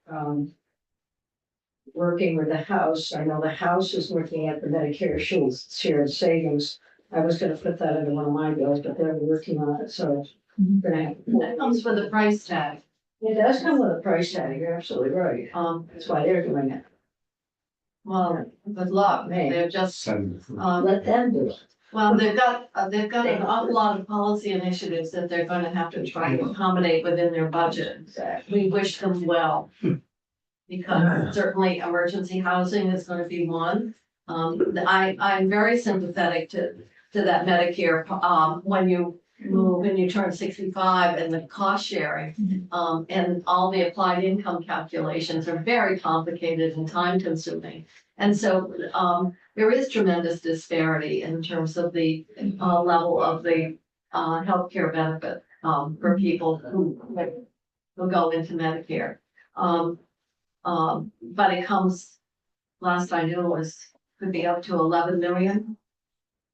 working with the House, I know the House is looking at the Medicare shared savings. I was gonna put that into one of my bills, but they're working on it, so. we're gonna have- That comes with a price tag. It does come with a price tag, you're absolutely right. That's why they're doing it. Well, good luck. Hey. They're just, Let them do it. well, they've got an awful lot of policy initiatives that they're gonna have to try to accommodate within their budget. Exactly. We wish them well. Because certainly emergency housing is gonna be one. I'm very sympathetic to that Medicare, when you move and you turn 65 and the cost sharing. And all the applied income calculations are very complicated and time consuming. And so, there is tremendous disparity in terms of the, level of the, healthcare benefit, for people who go into Medicare. But it comes, last I knew could be up to 11 million.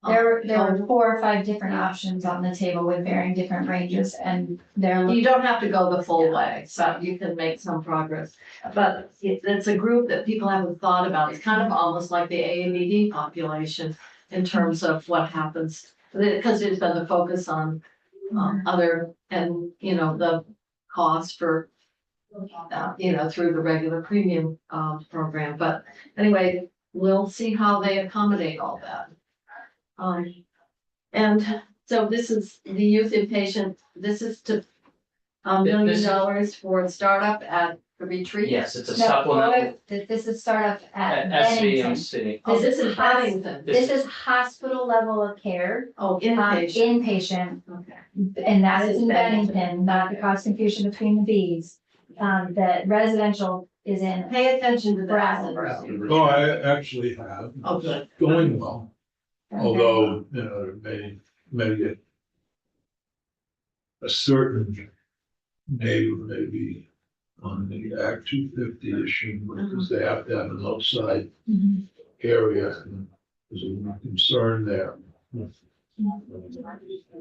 There were 4 or 5 different options on the table with varying different ranges, and You don't have to go the full way, so you can make some progress. But it's a group that people haven't thought about. It's kind of almost like the AABD population in terms of what happens. Because there's been the focus on other, and, the cost for, through the regular premium program. But anyway, we'll see how they accommodate all that. And so this is the youth inpatient, this is to $1 million for a startup at the retreat. Yes, it's a no, supplemental this is startup at at Bennington. SVMC. Oh, this This is is Paddington. This is hospital level of care, Oh, inpatient. inpatient, Okay. and that is in Bennington. Bennington, not to cause confusion between the Bs. The residential is in Pay attention to the Brattleboro. Oh, I actually have. Oh, good. Going well, although, it may get a certain maybe on the Act 250 issue, because they have to have an outside area, and there's a concern there.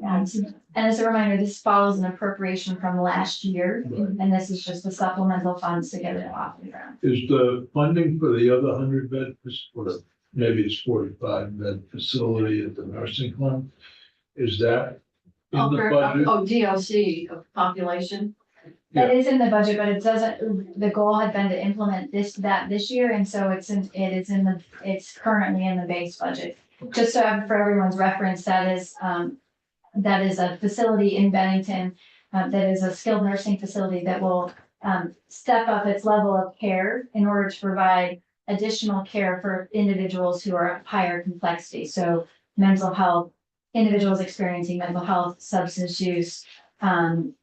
And as a reminder, this follows an appropriation from last year, and this is just the supplemental funds to get it off the ground. Is the funding for the other 100-bed, maybe it's 45-bed facility at the nursing home, is that in the budget. DOC population. That is in the budget, but it doesn't, the goal had been to implement this year, and so it's currently in the base budget. Just so for everyone's reference, that is a facility in Bennington, that is a skilled nursing facility that will, step up its level of care in order to provide additional care for individuals who are of higher complexity. So mental health, individuals experiencing mental health, substance use,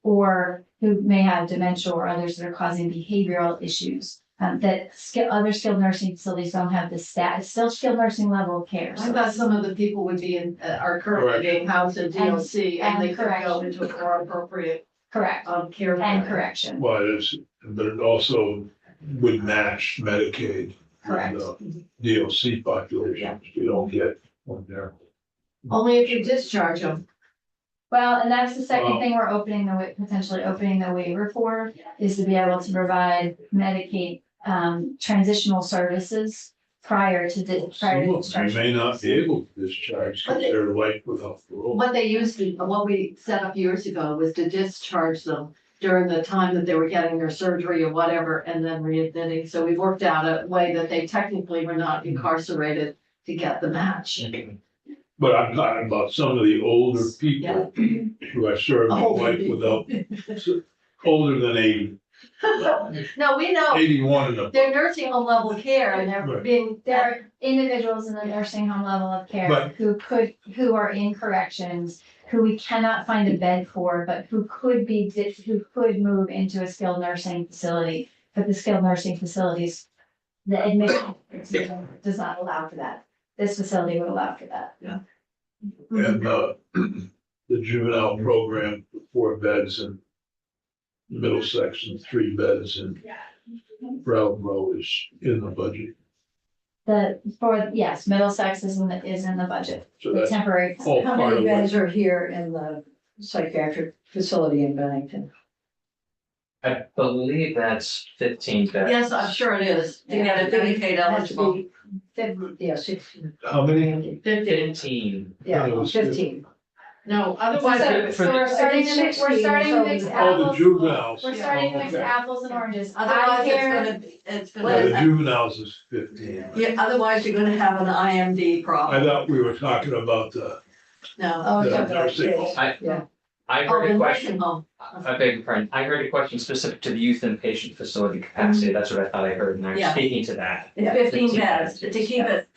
or who may have dementia or others that are causing behavioral issues. Other skilled nursing facilities don't have the it's still skilled nursing level of care. I thought some of the people would be are currently being housed in DOC and they could go into a more appropriate Correct, care. and correction, But it also would match Medicaid. correct. And the DOC population, you don't get one there. Only if you discharge them. Well, and that's the second thing we're potentially opening the waiver for, is to be able to provide Medicaid, transitional services prior to Some of them discharge. may not be able to discharge because they're life without parole. What they used to, what we set up years ago was to discharge them during the time that they were getting their surgery or whatever, and then readmitting. So we worked out a way that they technically were not incarcerated to get the match. But I'm talking about some of the older people who are serving Older life people. without, older than 80, No, we know 81 and up. they're nursing home level care and they're Right. being, There are individuals in the nursing home level of care But- who are in corrections, who we cannot find a bed for, but who could move into a skilled nursing facility. But the skilled nursing facilities, the admission does not allow for that. This facility would allow for that. And the juvenile program, 4 beds in Middlesex and 3 beds in Brattleboro is in the budget. Yes, Middlesex is in the budget, So the that's temporary. all How part many of beds what, are here in the psychiatric facility in Bennington? I believe that's 15 beds. yes, I'm sure it is, to get a Medicaid eligible. 50, yeah, 16. how many? 15. Yeah, No, it's 15. No, otherwise, So we're starting to mix Oh, apples. the juveniles. We're starting to mix Okay. apples and oranges. otherwise I hear- it's Yeah, the gonna, juveniles is 15. yeah, otherwise you're gonna have an IMD I problem. thought we were talking about the No. Oh, the yeah, but nursing home. I Oh, heard the a nursing question, home. I beg your pardon, I heard a question specific to the youth inpatient facility capacity, that's what I thought I heard, and I'm Yeah. speaking to that. 15 beds, to keep it,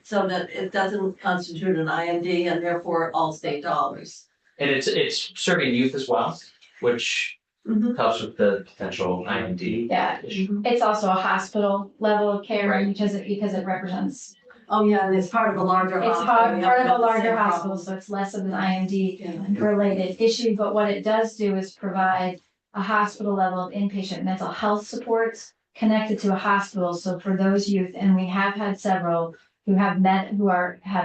so that it doesn't constitute an IMD and therefore all state dollars. And it's serving youth as well, which Mhm. helps with the potential IMD Yeah, issue. it's also a hospital level of care Right. because it represents, Oh, yeah, and it's part of a larger it's hospital. part You part have of a the larger same hospital, problem. so it's less of an IMD Yeah. related issue, but what it does do is provide a hospital level of inpatient mental health supports connected to a hospital. So for those youth, and we have had several who have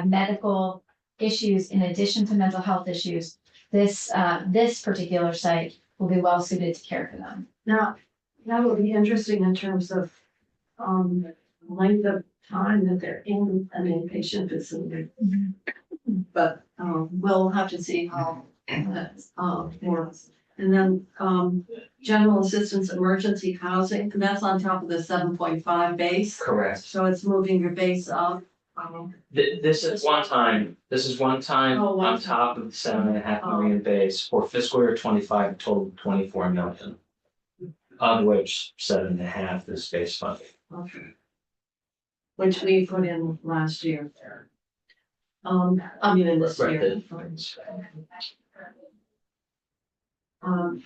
medical issues in addition to mental health issues, this particular site will be well suited to care for them. Now, that would be interesting in terms of, length of time that they're in an inpatient facility. But, we'll have to see how that, works. And then, general assistance emergency housing, and that's on top of the 7.5 base. Correct. So it's moving your base up. This is one time Oh, one on top of the 7.5 million base for fiscal year 25, a total of 24 million. Of which 7.5 is base funding. Okay. Which we put in last year. In this Right, year. I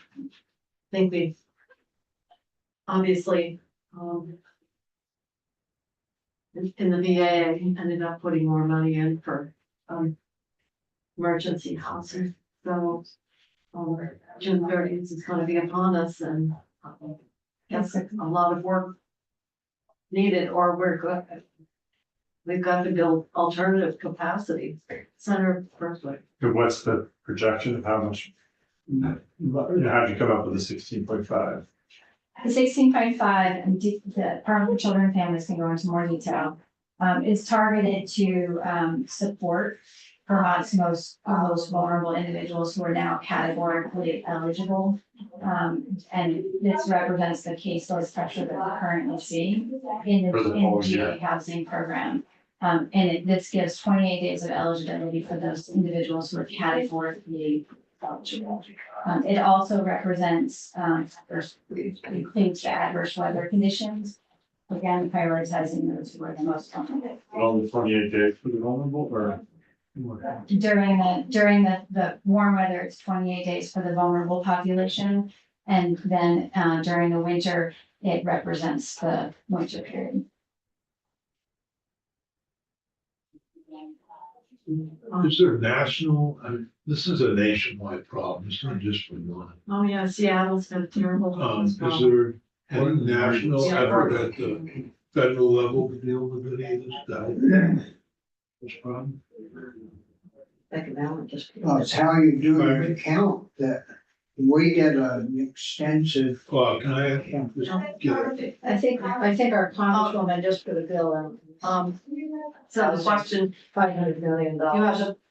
think we obviously, in the VA, ended up putting more money in for, emergency housing, so, June 30th is gonna be upon us and, that's a lot of work needed, or we're good. We've got to build alternative capacity, Center of Berkeley. And what's the projection of how much? How'd you come up with the 16.5? The 16.5, and the Department for Children and Families can go into more detail, is targeted to support Vermont's most vulnerable individuals who are now categorically eligible. And this represents the caseload pressure that we're currently seeing in For the the whole GA housing program. This gives 28 days of eligibility for those individuals who are categorically eligible. It also represents, includes the adverse weather conditions. Again, prioritizing those who are the most vulnerable. All the 28 days for the vulnerable or? During the warm weather, it's 28 days for the vulnerable population. And then, during the winter, it represents the winter period. Is there national, this is a nationwide problem, it's not just for one. Oh, yeah, Seattle's been terrible. Is there any national effort at the federal level to deal with any of this problem? Economic just. Well, it's how you do your count that we did an extensive. Well, can I just get, I think our congresswoman just put a bill in, So the question, $500 million.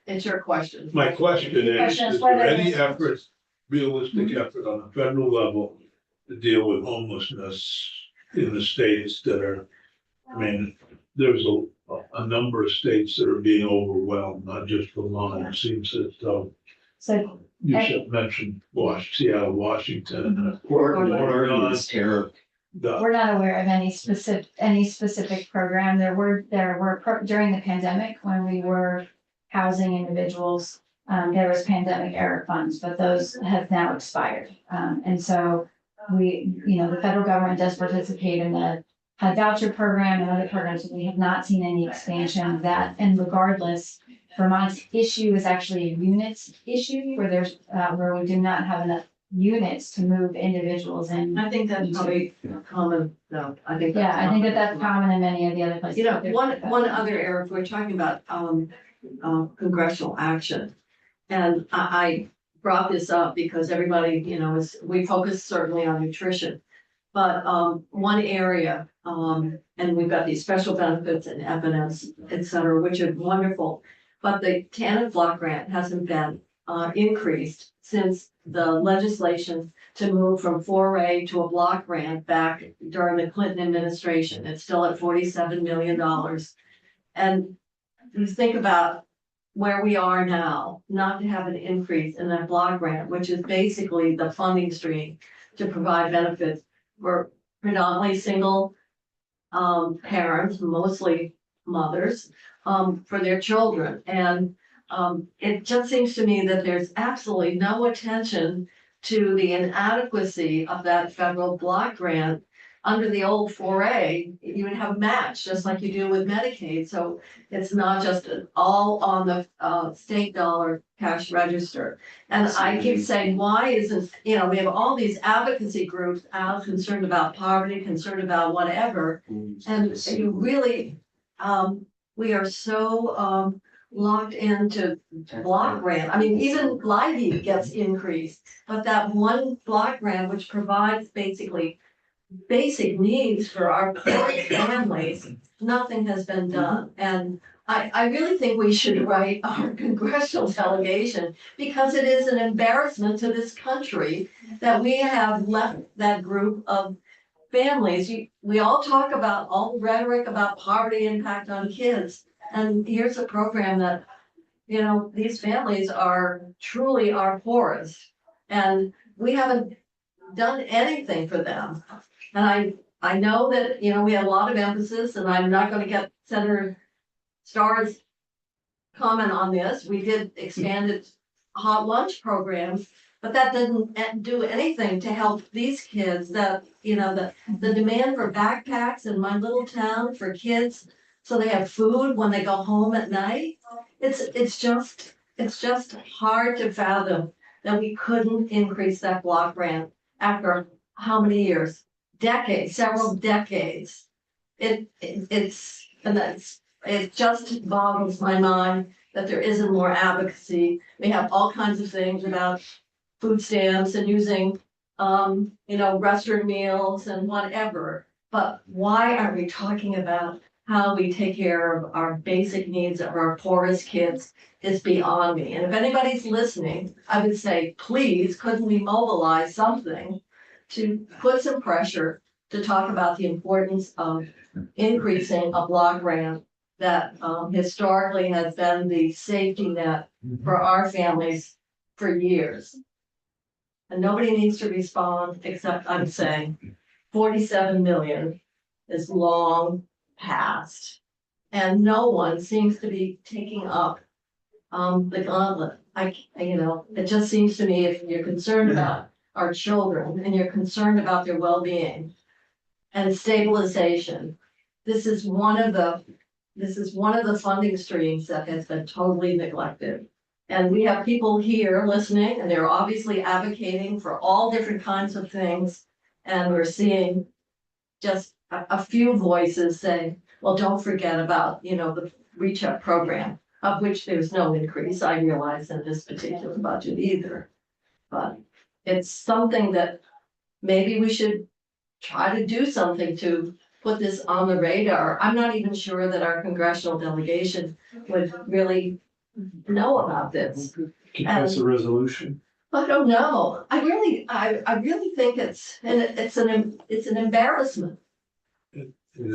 it's your question. my question is there any efforts, realistic effort on a federal level to deal with homelessness in the states that are, I mean, there's a number of states that are being overwhelmed, not just Vermont. It seems that, So you should mention Seattle, Washington, Oregon is terrible. we're not aware of any specific program. There were during the pandemic, when we were housing individuals, there was pandemic era funds, but those have now expired. And so the federal government does participate in the HUD voucher program and other programs, but we have not seen any expansion of that. And regardless, Vermont's issue is actually a units issue where we do not have enough units to move individuals in. I think that's probably common, no, I think. Yeah, I think that's common in many of the other places. You know, one other area, if we're talking about, congressional action. And I brought this up because everybody, we focus certainly on nutrition. But, one area, and we've got these special benefits and FNS, et cetera, which are wonderful. But the TANF block grant hasn't been, increased since the legislation to move from 4A to a block grant back during the Clinton administration. It's still at $47 million. And you think about where we are now, not to have an increase in that block grant, which is basically the funding stream to provide benefits for predominantly single parents, mostly mothers, for their children. And it just seems to me that there's absolutely no attention to the inadequacy of that federal block grant. Under the old 4A, you would have match, just like you do with Medicaid. So it's not just all on the state dollar cash register. And I keep saying, why isn't, we have all these advocacy groups out concerned about poverty, concerned about whatever. And you really, we are so locked into block grant. I mean, even Livy gets increased, but that one block grant, which provides basically basic needs for our families, nothing has been done. And I really think we should write our congressional delegation, because it is an embarrassment to this country that we have left that group of families. We all talk about all the rhetoric about poverty impact on kids. And here's a program that, these families are truly our poorest. And we haven't done anything for them. And I know that, we have a lot of emphasis, and I'm not gonna get Senator Starr's comment on this. We did expanded hot lunch programs, but that didn't do anything to help these kids. That, the demand for backpacks in my little town for kids, so they have food when they go home at night. It's just hard to fathom that we couldn't increase that block grant after how many years? Decades, several decades. It just boggles my mind that there isn't more advocacy. We have all kinds of things about food stamps and using, restaurant meals and whatever. But why are we talking about how we take care of our basic needs of our poorest kids is beyond me. And if anybody's listening, I would say, please, couldn't we mobilize something to put some pressure to talk about the importance of increasing a block grant that historically has been the safety net for our families for years. And nobody needs to respond, except I'm saying 47 million is long past. And no one seems to be taking up the gauntlet. It just seems to me if you're concerned about our children and you're concerned about their well-being and stabilization, this is one of the funding streams that has been totally neglected. And we have people here listening, and they're obviously advocating for all different kinds of things. And we're seeing just a few voices saying, well, don't forget about, the Reach Up program, of which there's no increase, I realize, in this particular budget either. But it's something that maybe we should try to do something to put this on the radar. I'm not even sure that our congressional delegation would really know about this. Can pass a resolution. I don't know. I really think it's an embarrassment.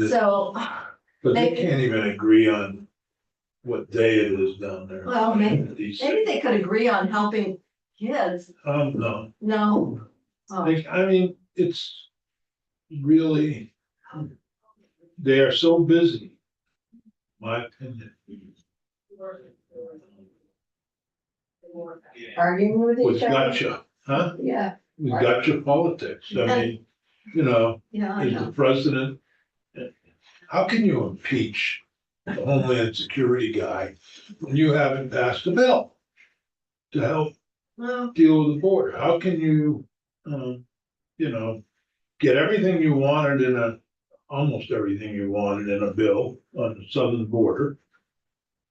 So, But they maybe- can't even agree on what day it is down there. Well, maybe These- they could agree on helping kids. No, No. Oh, I mean, it's really, they are so busy, my opinion, Arguing with with each other. gotcha, huh? Yeah, With gotcha politics, I mean, yeah, I is know. the president. How can you impeach the Homeland Security guy when you haven't passed a bill to help Well, deal with the border? How can you, get everything you wanted almost everything you wanted in a bill on the southern border?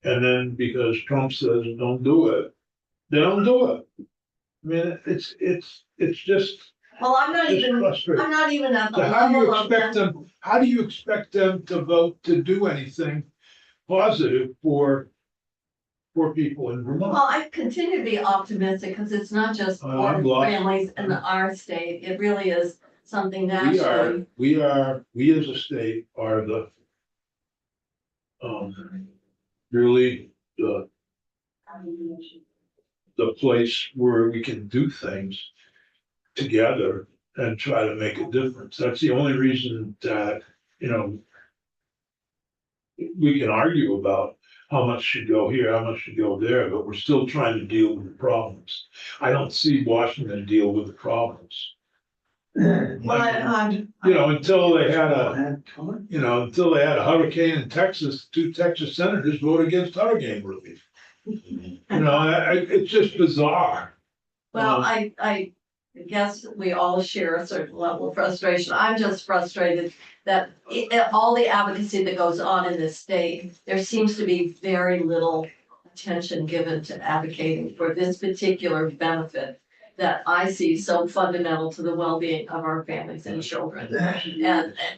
And then because Trump says don't do it, they don't do it. I mean, it's just well, I'm not even frustrating. at the So how do you level of expect them, how do you expect them to vote to do anything positive for people in Vermont? Well, I continue to be optimistic because it's not just I'm for lost. families in our state. It really is something We nationally. we as a state are the really the place where we can do things together and try to make a difference. That's the only reason that, we can argue about how much should go here, how much should go there, but we're still trying to deal with the problems. I don't see Washington deal with the problems. Well, I'm. Until they had until they had a hurricane in Texas, 2 Texas senators voted against hurricane relief. It's just bizarre. Well, I guess we all share a certain level of frustration. I'm just frustrated that all the advocacy that goes on in this state, there seems to be very little attention given to advocating for this particular benefit that I see so fundamental to the well-being of our families and children.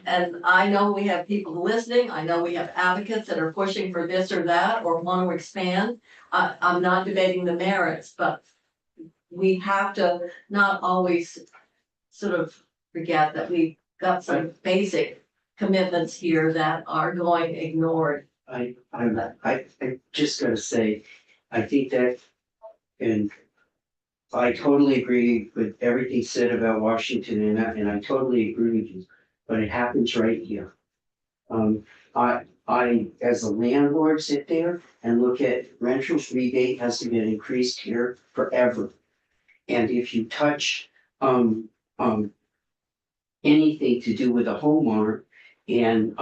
And I know we have people listening. I know we have advocates that are pushing for this or that or want to expand. I'm not debating the merits, but we have to not always sort of forget that we've got some basic commitments here that are going ignored. I just gotta say, I think that, and I totally agree with everything said about Washington, and I totally agree with you, but it happens right here. I, as a landlord, sit there and look at renters rebate has to get increased here forever. And if you touch, anything to do with a homeowner and,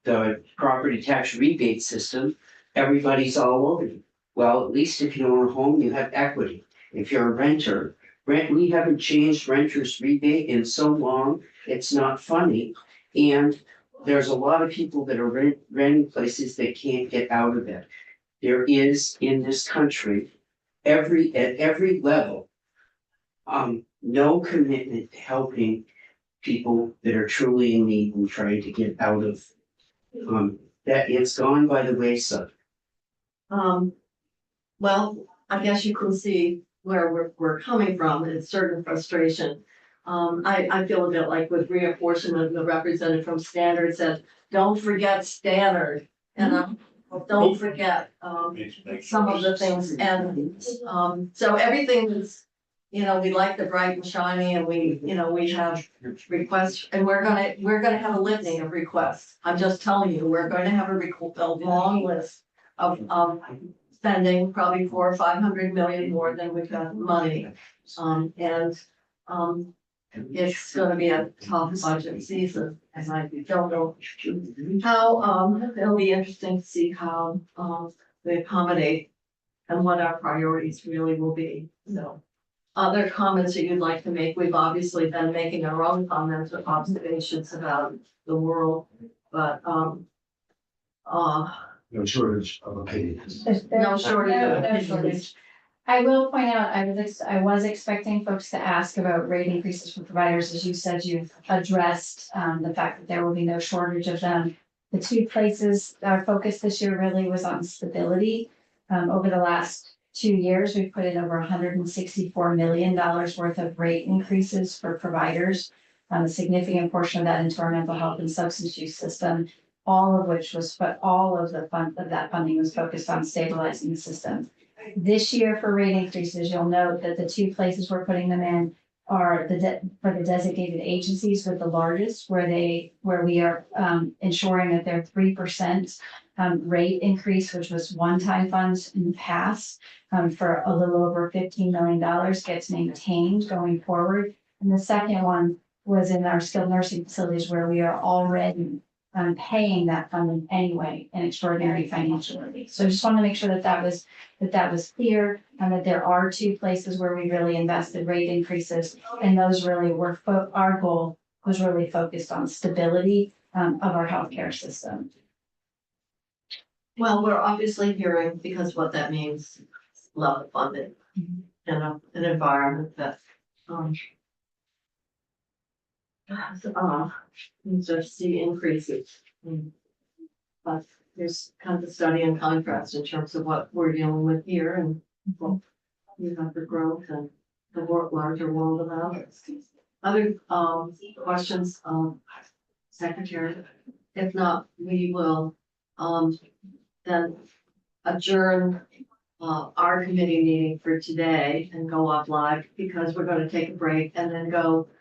the property tax rebate system, everybody's all over you. Well, at least if you own a home, you have equity. If you're a renter, we haven't changed renters rebate in so long, it's not funny. And there's a lot of people that are renting places that can't get out of it. There is in this country, at every level, no commitment to helping people that are truly in need and trying to get out of that it's gone by the wayside. Well, I guess you can see where we're coming from, it's certain frustration. I feel a bit like with reapportionment, the representative from Standard said, don't forget Standard. And don't forget, some of the things, and, so everything is, we like the bright and shiny, and we have requests, and we're gonna have a litany of requests. I'm just telling you, we're going to have a long list of, spending probably 400 or 500 million more than we've got money. It's gonna be a tough budget season, and I don't know how, it'll be interesting to see how, we accommodate and what our priorities really will be, so. Other comments that you'd like to make, we've obviously been making our own comments or observations about the world, but, No shortage of opinions. no shortage of No opinions. shortage. I will point out, I was expecting folks to ask about rate increases for providers. As you said, you've addressed the fact that there will be no shortage of them. The two places our focus this year really was on stability. Over the last 2 years, we've put in over $164 million worth of rate increases for providers. A significant portion of that into our mental health and substance use system, all of that funding was focused on stabilizing the system. This year for rate increases, you'll note that the two places we're putting them in are for the designated agencies with the largest, where we are ensuring that their 3% rate increase, which was one-time funds in the past, for a little over $15 million gets maintained going forward. And the second one was in our skilled nursing facilities, where we are already paying that funding anyway in extraordinary financial relief. So I just want to make sure that was clear, and that there are two places where we really invested rate increases, and those really were our goal was really focused on stability of our healthcare system. Well, we're obviously hearing, because what that means, level funding and an environment that, needs to see increases. But there's kind of a study in contrast in terms of what we're dealing with here and what you have the growth and the larger world around us. Other, questions, Secretary? If not, we will, then adjourn our committee meeting for today and go off live, because we're going to take a break and then go